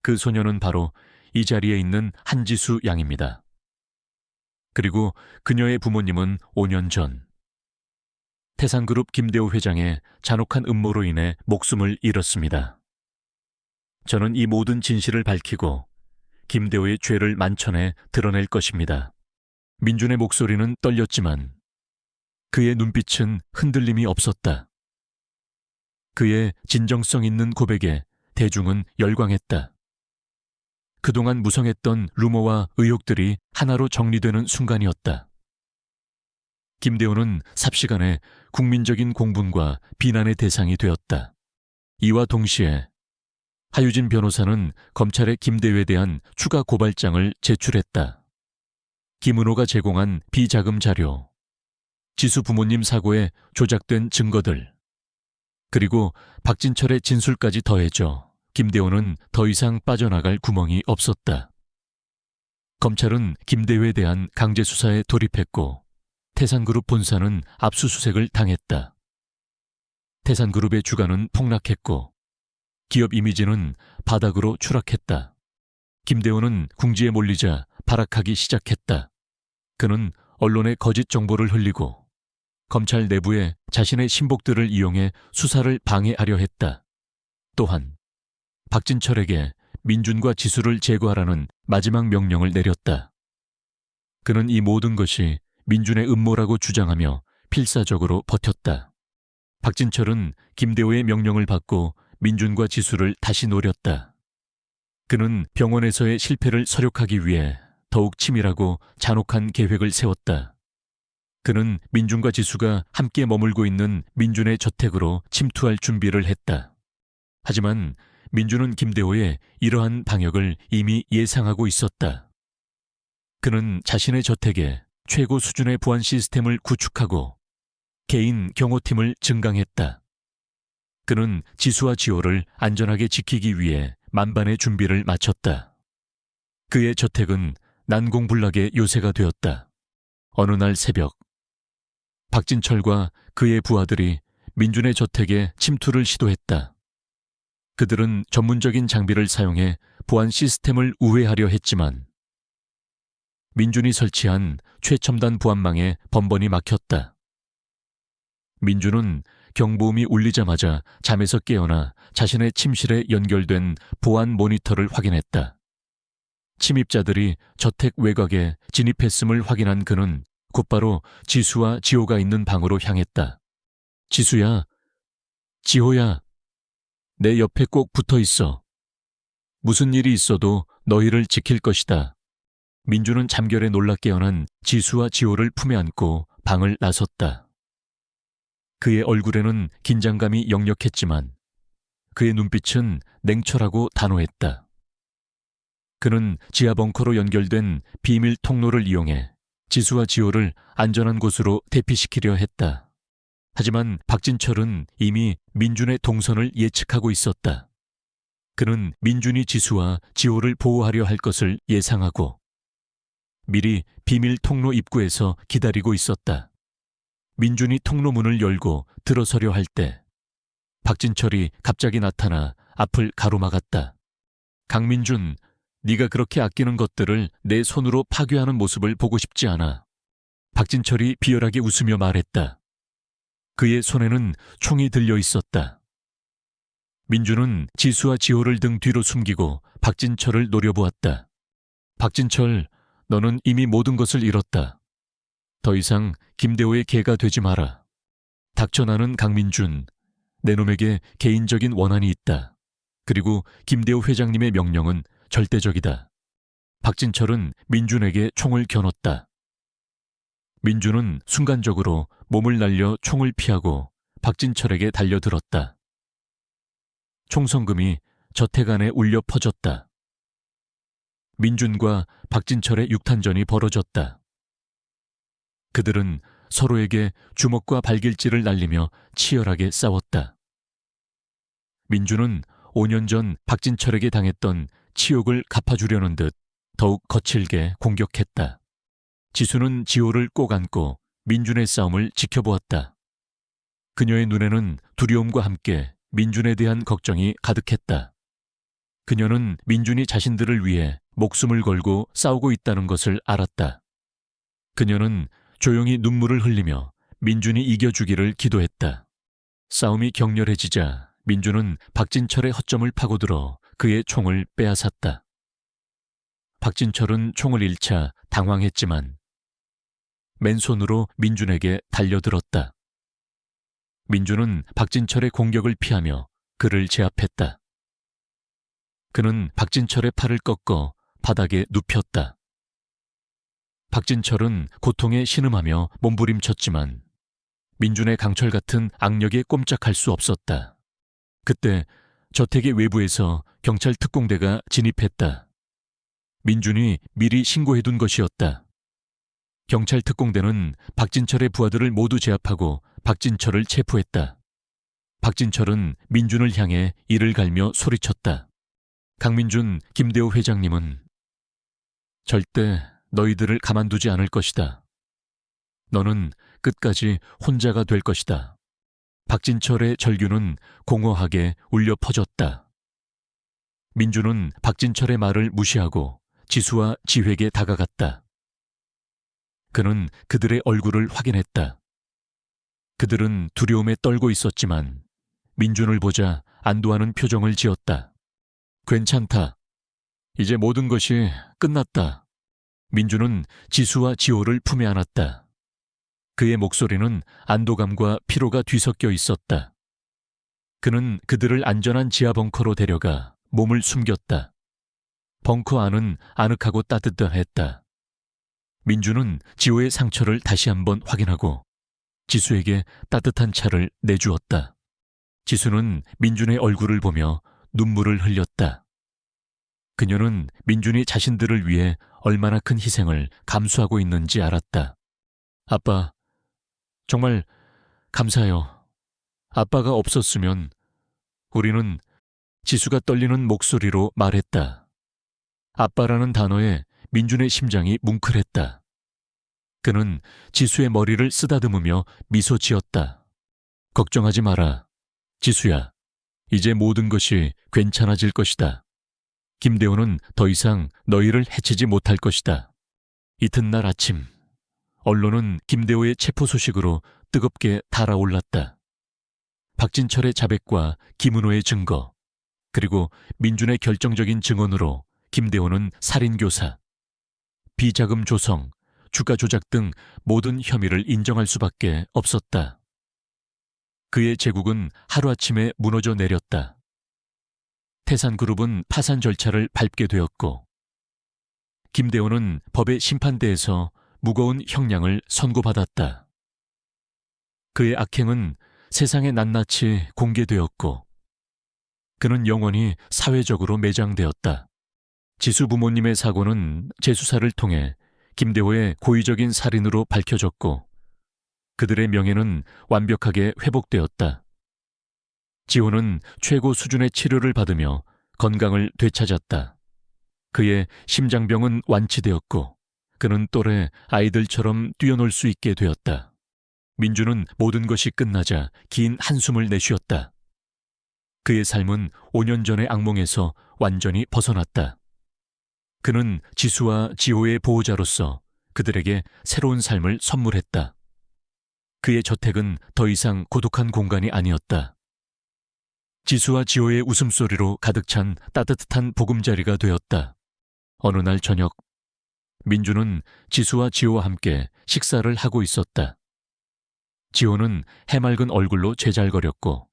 그 소녀는 바로 이 자리에 있는 한지수 양입니다. 그리고 그녀의 부모님은 5년 전 태산그룹 김대호 회장의 잔혹한 음모로 인해 목숨을 잃었습니다. 저는 이 모든 진실을 밝히고 김대호의 죄를 만천에 드러낼 것입니다. 민준의 목소리는 떨렸지만 그의 눈빛은 흔들림이 없었다. 그의 진정성 있는 고백에 대중은 열광했다. 그동안 무성했던 루머와 의혹들이 하나로 정리되는 순간이었다. 김대호는 삽시간에 국민적인 공분과 비난의 대상이 되었다. 이와 동시에 하유진 변호사는 검찰에 김대호에 대한 추가 고발장을 제출했다. 김은호가 제공한 비자금 자료, 지수 부모님 사고에 조작된 증거들, 그리고 박진철의 진술까지 더해져 김대호는 더 이상 빠져나갈 구멍이 없었다. 검찰은 김대호에 대한 강제 수사에 돌입했고 태산그룹 본사는 압수수색을 당했다. 태산그룹의 주가는 폭락했고 기업 이미지는 바닥으로 추락했다. 김대호는 궁지에 몰리자 발악하기 시작했다. 그는 언론에 거짓 정보를 흘리고 검찰 내부에 자신의 신복들을 이용해 수사를 방해하려 했다. 또한 박진철에게 민준과 지수를 제거하라는 마지막 명령을 내렸다. 그는 이 모든 것이 민준의 음모라고 주장하며 필사적으로 버텼다. 박진철은 김대호의 명령을 받고 민준과 지수를 다시 노렸다. 그는 병원에서의 실패를 서력하기 위해 더욱 치밀하고 잔혹한 계획을 세웠다. 그는 민준과 지수가 함께 머물고 있는 민준의 저택으로 침투할 준비를 했다. 하지만 민준은 김대호의 이러한 방역을 이미 예상하고 있었다. 그는 자신의 저택에 최고 수준의 보안 시스템을 구축하고 개인 경호팀을 증강했다. 그는 지수와 지호를 안전하게 지키기 위해 만반의 준비를 마쳤다. 그의 저택은 난공불락의 요새가 되었다. 어느 날 새벽, 박진철과 그의 부하들이 민준의 저택에 침투를 시도했다. 그들은 전문적인 장비를 사용해 보안 시스템을 우회하려 했지만 민준이 설치한 최첨단 보안망에 번번이 막혔다. 민준은 경보음이 울리자마자 잠에서 깨어나 자신의 침실에 연결된 보안 모니터를 확인했다. 침입자들이 저택 외곽에 진입했음을 확인한 그는 곧바로 지수와 지호가 있는 방으로 향했다. 지수야, 지호야, 내 옆에 꼭 붙어 있어. 무슨 일이 있어도 너희를 지킬 것이다. 민준은 잠결에 놀라 깨어난 지수와 지호를 품에 안고 방을 나섰다. 그의 얼굴에는 긴장감이 역력했지만 그의 눈빛은 냉철하고 단호했다. 그는 지하 벙커로 연결된 비밀 통로를 이용해 지수와 지호를 안전한 곳으로 대피시키려 했다. 하지만 박진철은 이미 민준의 동선을 예측하고 있었다. 그는 민준이 지수와 지호를 보호하려 할 것을 예상하고 미리 비밀 통로 입구에서 기다리고 있었다. 민준이 통로문을 열고 들어서려 할 때 박진철이 갑자기 나타나 앞을 가로막았다. 강민준, 네가 그렇게 아끼는 것들을 내 손으로 파괴하는 모습을 보고 싶지 않아. 박진철이 비열하게 웃으며 말했다. 그의 손에는 총이 들려 있었다. 민주는 지수와 지호를 등 뒤로 숨기고 박진철을 노려보았다. 박진철, 너는 이미 모든 것을 잃었다. 더 이상 김대호의 개가 되지 마라. 닥쳐. 나는 강민준. 내 놈에게 개인적인 원한이 있다. 그리고 김대호 회장님의 명령은 절대적이다. 박진철은 민준에게 총을 겨눴다. 민준은 순간적으로 몸을 날려 총을 피하고 박진철에게 달려들었다. 총성금이 저택 안에 울려 퍼졌다. 민준과 박진철의 육탄전이 벌어졌다. 그들은 서로에게 주먹과 발길질을 날리며 치열하게 싸웠다. 민준은 5년 전 박진철에게 당했던 치욕을 갚아주려는 듯 더욱 거칠게 공격했다. 지수는 지호를 꼭 안고 민준의 싸움을 지켜보았다. 그녀의 눈에는 두려움과 함께 민준에 대한 걱정이 가득했다. 그녀는 민준이 자신들을 위해 목숨을 걸고 싸우고 있다는 것을 알았다. 그녀는 조용히 눈물을 흘리며 민준이 이겨주기를 기도했다. 싸움이 격렬해지자 민준은 박진철의 허점을 파고들어 그의 총을 빼앗았다. 박진철은 총을 잃자 당황했지만 맨손으로 민준에게 달려들었다. 민준은 박진철의 공격을 피하며 그를 제압했다. 그는 박진철의 팔을 꺾어 바닥에 눕혔다. 박진철은 고통에 신음하며 몸부림쳤지만 민준의 강철 같은 악력에 꼼짝할 수 없었다. 그때 저택의 외부에서 경찰 특공대가 진입했다. 민준이 미리 신고해둔 것이었다. 경찰 특공대는 박진철의 부하들을 모두 제압하고 박진철을 체포했다. 박진철은 민준을 향해 이를 갈며 소리쳤다. 강민준, 김대호 회장님은 절대 너희들을 가만두지 않을 것이다. 너는 끝까지 혼자가 될 것이다. 박진철의 절규는 공허하게 울려 퍼졌다. 민준은 박진철의 말을 무시하고 지수와 지회에게 다가갔다. 그는 그들의 얼굴을 확인했다. 그들은 두려움에 떨고 있었지만 민준을 보자 안도하는 표정을 지었다. 괜찮다. 이제 모든 것이 끝났다. 민준은 지수와 지호를 품에 안았다. 그의 목소리는 안도감과 피로가 뒤섞여 있었다. 그는 그들을 안전한 지하 벙커로 데려가 몸을 숨겼다. 벙커 안은 아늑하고 따뜻했다. 민준은 지호의 상처를 다시 한번 확인하고 지수에게 따뜻한 차를 내주었다. 지수는 민준의 얼굴을 보며 눈물을 흘렸다. 그녀는 민준이 자신들을 위해 얼마나 큰 희생을 감수하고 있는지 알았다. 아빠, 정말 감사해요. 아빠가 없었으면 우리는 지수가 떨리는 목소리로 말했다. 아빠라는 단어에 민준의 심장이 뭉클했다. 그는 지수의 머리를 쓰다듬으며 미소 지었다. 걱정하지 마라. 지수야, 이제 모든 것이 괜찮아질 것이다. 김대호는 더 이상 너희를 해치지 못할 것이다. 이튿날 아침, 언론은 김대호의 체포 소식으로 뜨겁게 달아올랐다. 박진철의 자백과 김은호의 증거, 그리고 민준의 결정적인 증언으로 김대호는 살인교사, 비자금 조성, 주가 조작 등 모든 혐의를 인정할 수밖에 없었다. 그의 제국은 하루아침에 무너져 내렸다. 태산그룹은 파산 절차를 밟게 되었고 김대호는 법의 심판대에서 무거운 형량을 선고받았다. 그의 악행은 세상에 낱낱이 공개되었고 그는 영원히 사회적으로 매장되었다. 지수 부모님의 사고는 재수사를 통해 김대호의 고의적인 살인으로 밝혀졌고 그들의 명예는 완벽하게 회복되었다. 지호는 최고 수준의 치료를 받으며 건강을 되찾았다. 그의 심장병은 완치되었고 그는 또래 아이들처럼 뛰어놀 수 있게 되었다. 민주는 모든 것이 끝나자 긴 한숨을 내쉬었다. 그의 삶은 5년 전의 악몽에서 완전히 벗어났다. 그는 지수와 지호의 보호자로서 그들에게 새로운 삶을 선물했다. 그의 저택은 더 이상 고독한 공간이 아니었다. 지수와 지호의 웃음소리로 가득 찬 따뜻한 보금자리가 되었다. 어느 날 저녁, 민주는 지수와 지호와 함께 식사를 하고 있었다. 지호는 해맑은 얼굴로 제잘거렸고,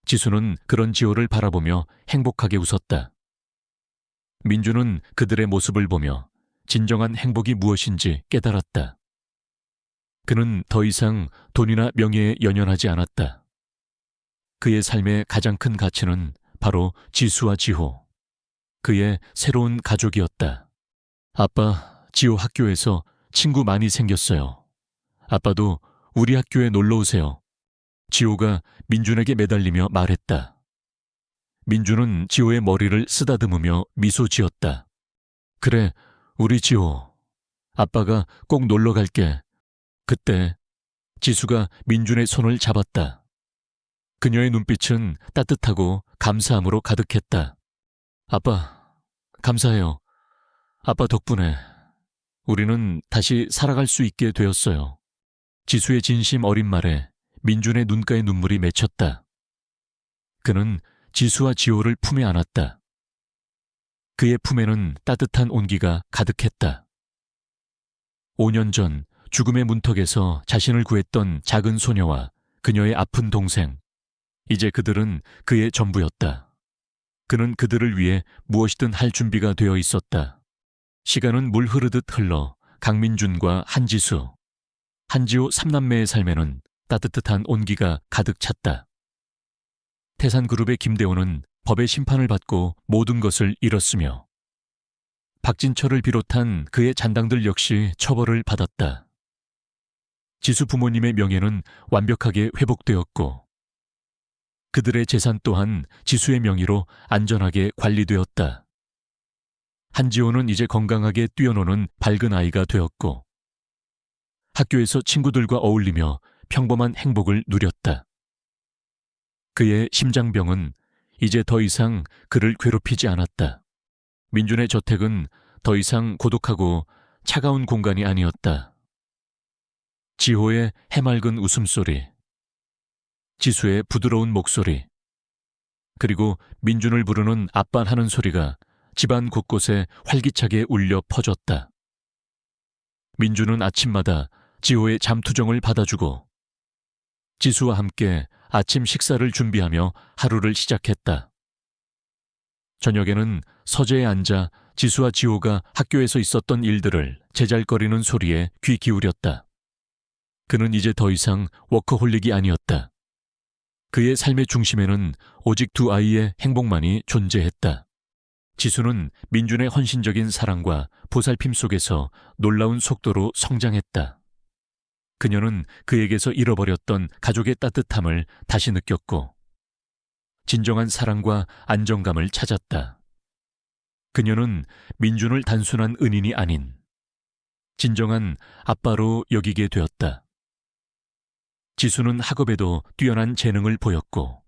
지수는 그런 지호를 바라보며 행복하게 웃었다. 민주는 그들의 모습을 보며 진정한 행복이 무엇인지 깨달았다. 그는 더 이상 돈이나 명예에 연연하지 않았다. 그의 삶의 가장 큰 가치는 바로 지수와 지호, 그의 새로운 가족이었다. 아빠, 지호 학교에서 친구 많이 생겼어요. 아빠도 우리 학교에 놀러 오세요. 지호가 민준에게 매달리며 말했다. 민준은 지호의 머리를 쓰다듬으며 미소 지었다. 그래, 우리 지호. 아빠가 꼭 놀러 갈게. 그때 지수가 민준의 손을 잡았다. 그녀의 눈빛은 따뜻하고 감사함으로 가득했다. 아빠, 감사해요. 아빠 덕분에 우리는 다시 살아갈 수 있게 되었어요. 지수의 진심 어린 말에 민준의 눈가에 눈물이 맺혔다. 그는 지수와 지호를 품에 안았다. 그의 품에는 따뜻한 온기가 가득했다. 5년 전 죽음의 문턱에서 자신을 구했던 작은 소녀와 그녀의 아픈 동생, 이제 그들은 그의 전부였다. 그는 그들을 위해 무엇이든 할 준비가 되어 있었다. 시간은 물 흐르듯 흘러 강민준과 한지수, 한지호 3남매의 삶에는 따뜻한 온기가 가득 찼다. 태산그룹의 김대호는 법의 심판을 받고 모든 것을 잃었으며, 박진철을 비롯한 그의 잔당들 역시 처벌을 받았다. 지수 부모님의 명예는 완벽하게 회복되었고, 그들의 재산 또한 지수의 명의로 안전하게 관리되었다. 한지호는 이제 건강하게 뛰어노는 밝은 아이가 되었고, 학교에서 친구들과 어울리며 평범한 행복을 누렸다. 그의 심장병은 이제 더 이상 그를 괴롭히지 않았다. 민준의 저택은 더 이상 고독하고 차가운 공간이 아니었다. 지호의 해맑은 웃음소리, 지수의 부드러운 목소리, 그리고 민준을 부르는 아빠 하는 소리가 집안 곳곳에 활기차게 울려 퍼졌다. 민준은 아침마다 지호의 잠투정을 받아주고 지수와 함께 아침 식사를 준비하며 하루를 시작했다. 저녁에는 서재에 앉아 지수와 지호가 학교에서 있었던 일들을 제잘거리는 소리에 귀 기울였다. 그는 이제 더 이상 워커홀릭이 아니었다. 그의 삶의 중심에는 오직 두 아이의 행복만이 존재했다. 지수는 민준의 헌신적인 사랑과 보살핌 속에서 놀라운 속도로 성장했다. 그녀는 그에게서 잃어버렸던 가족의 따뜻함을 다시 느꼈고, 진정한 사랑과 안정감을 찾았다. 그녀는 민준을 단순한 은인이 아닌 진정한 아빠로 여기게 되었다. 지수는 학업에도 뛰어난 재능을 보였고,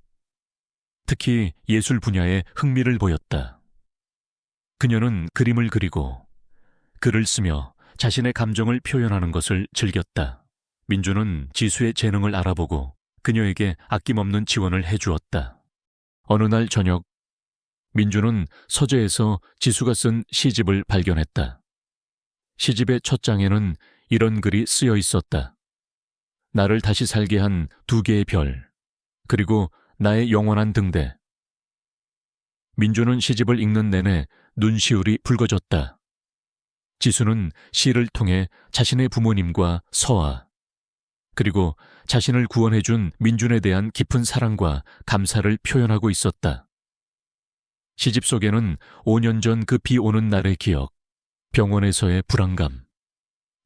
특히 예술 분야에 흥미를 보였다. 그녀는 그림을 그리고 글을 쓰며 자신의 감정을 표현하는 것을 즐겼다. 민준은 지수의 재능을 알아보고 그녀에게 아낌없는 지원을 해주었다. 어느 날 저녁, 민준은 서재에서 지수가 쓴 시집을 발견했다. 시집의 첫 장에는 이런 글이 쓰여 있었다. 나를 다시 살게 한 2개의 별, 그리고 나의 영원한 등대. 민준은 시집을 읽는 내내 눈시울이 붉어졌다. 지수는 시를 통해 자신의 부모님과 서아, 그리고 자신을 구원해준 민준에 대한 깊은 사랑과 감사를 표현하고 있었다. 시집 속에는 5년 전 그 비 오는 날의 기억, 병원에서의 불안감,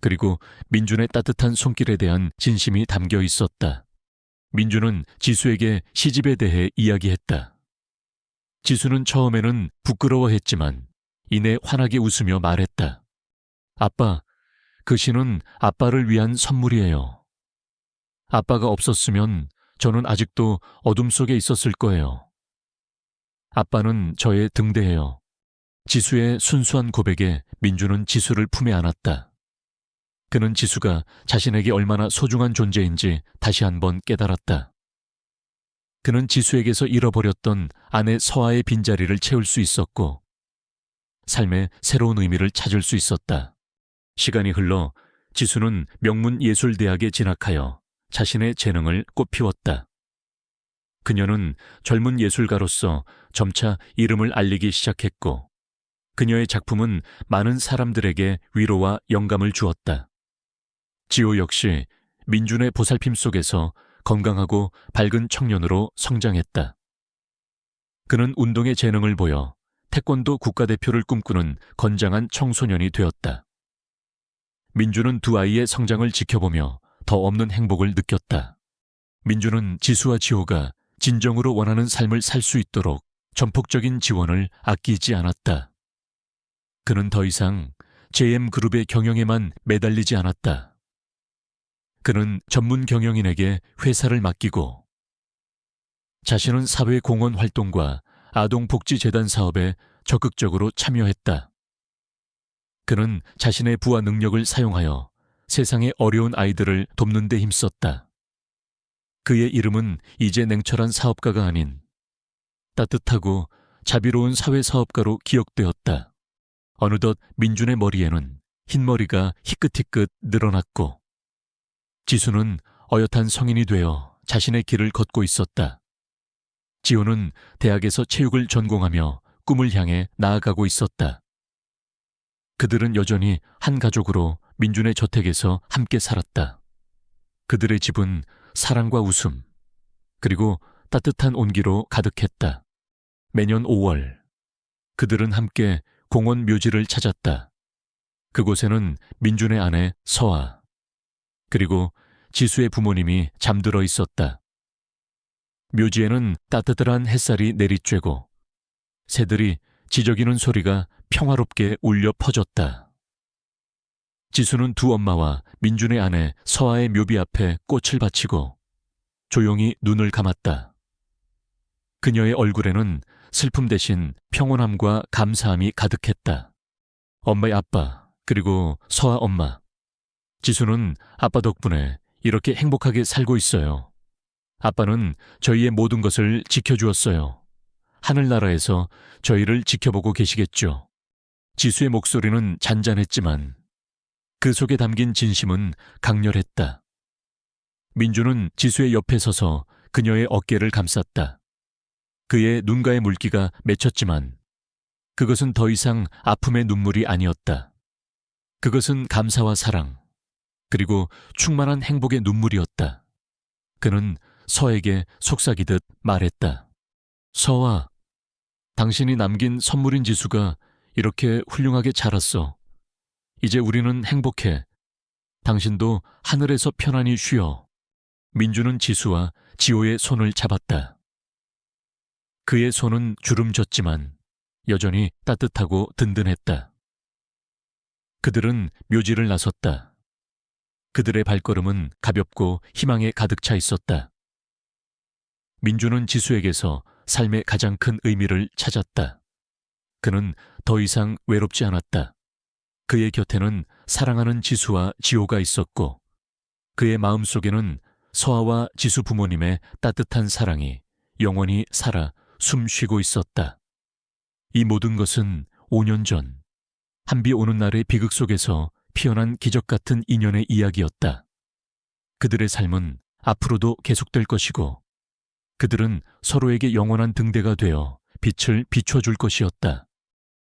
그리고 민준의 따뜻한 손길에 대한 진심이 담겨 있었다. 민준은 지수에게 시집에 대해 이야기했다. 지수는 처음에는 부끄러워했지만 이내 환하게 웃으며 말했다. 아빠, 그 시는 아빠를 위한 선물이에요. 아빠가 없었으면 저는 아직도 어둠 속에 있었을 거예요. 아빠는 저의 등대예요. 지수의 순수한 고백에 민주는 지수를 품에 안았다. 그는 지수가 자신에게 얼마나 소중한 존재인지 다시 한번 깨달았다. 그는 지수에게서 잃어버렸던 아내 서아의 빈자리를 채울 수 있었고 삶의 새로운 의미를 찾을 수 있었다. 시간이 흘러 지수는 명문예술대학에 진학하여 자신의 재능을 꽃피웠다. 그녀는 젊은 예술가로서 점차 이름을 알리기 시작했고 그녀의 작품은 많은 사람들에게 위로와 영감을 주었다. 지호 역시 민준의 보살핌 속에서 건강하고 밝은 청년으로 성장했다. 그는 운동의 재능을 보여 태권도 국가대표를 꿈꾸는 건장한 청소년이 되었다. 민준은 두 아이의 성장을 지켜보며 더 없는 행복을 느꼈다. 민준은 지수와 지호가 진정으로 원하는 삶을 살 수 있도록 전폭적인 지원을 아끼지 않았다. 그는 더 이상 JM그룹의 경영에만 매달리지 않았다. 그는 전문 경영인에게 회사를 맡기고 자신은 사회공헌 활동과 아동복지재단 사업에 적극적으로 참여했다. 그는 자신의 부와 능력을 사용하여 세상의 어려운 아이들을 돕는 데 힘썼다. 그의 이름은 이제 냉철한 사업가가 아닌 따뜻하고 자비로운 사회사업가로 기억되었다. 어느덧 민준의 머리에는 흰머리가 희끗희끗 늘어났고 지수는 어엿한 성인이 되어 자신의 길을 걷고 있었다. 지호는 대학에서 체육을 전공하며 꿈을 향해 나아가고 있었다. 그들은 여전히 한 가족으로 민준의 저택에서 함께 살았다. 그들의 집은 사랑과 웃음, 그리고 따뜻한 온기로 가득했다. 매년 5월, 그들은 함께 공원 묘지를 찾았다. 그곳에는 민준의 아내 서아, 그리고 지수의 부모님이 잠들어 있었다. 묘지에는 따뜻한 햇살이 내리쬐고 새들이 지저귀는 소리가 평화롭게 울려 퍼졌다. 지수는 두 엄마와 민준의 아내 서아의 묘비 앞에 꽃을 바치고 조용히 눈을 감았다. 그녀의 얼굴에는 슬픔 대신 평온함과 감사함이 가득했다. 엄마의 아빠, 그리고 서아 엄마. 지수는 아빠 덕분에 이렇게 행복하게 살고 있어요. 아빠는 저희의 모든 것을 지켜주었어요. 하늘나라에서 저희를 지켜보고 계시겠죠. 지수의 목소리는 잔잔했지만 그 속에 담긴 진심은 강렬했다. 민주는 지수의 옆에 서서 그녀의 어깨를 감쌌다. 그의 눈가의 물기가 맺혔지만 그것은 더 이상 아픔의 눈물이 아니었다. 그것은 감사와 사랑, 그리고 충만한 행복의 눈물이었다. 그는 서에게 속삭이듯 말했다. 서아, 당신이 남긴 선물인 지수가 이렇게 훌륭하게 자랐어. 이제 우리는 행복해. 당신도 하늘에서 편안히 쉬어. 민주는 지수와 지호의 손을 잡았다. 그의 손은 주름졌지만 여전히 따뜻하고 든든했다. 그들은 묘지를 나섰다. 그들의 발걸음은 가볍고 희망에 가득 차 있었다. 민주는 지수에게서 삶의 가장 큰 의미를 찾았다. 그는 더 이상 외롭지 않았다. 그의 곁에는 사랑하는 지수와 지호가 있었고 그의 마음속에는 서아와 지수 부모님의 따뜻한 사랑이 영원히 살아 숨 쉬고 있었다. 이 모든 것은 5년 전 한비 오는 날의 비극 속에서 피어난 기적 같은 인연의 이야기였다. 그들의 삶은 앞으로도 계속될 것이고 그들은 서로에게 영원한 등대가 되어 빛을 비춰줄 것이었다.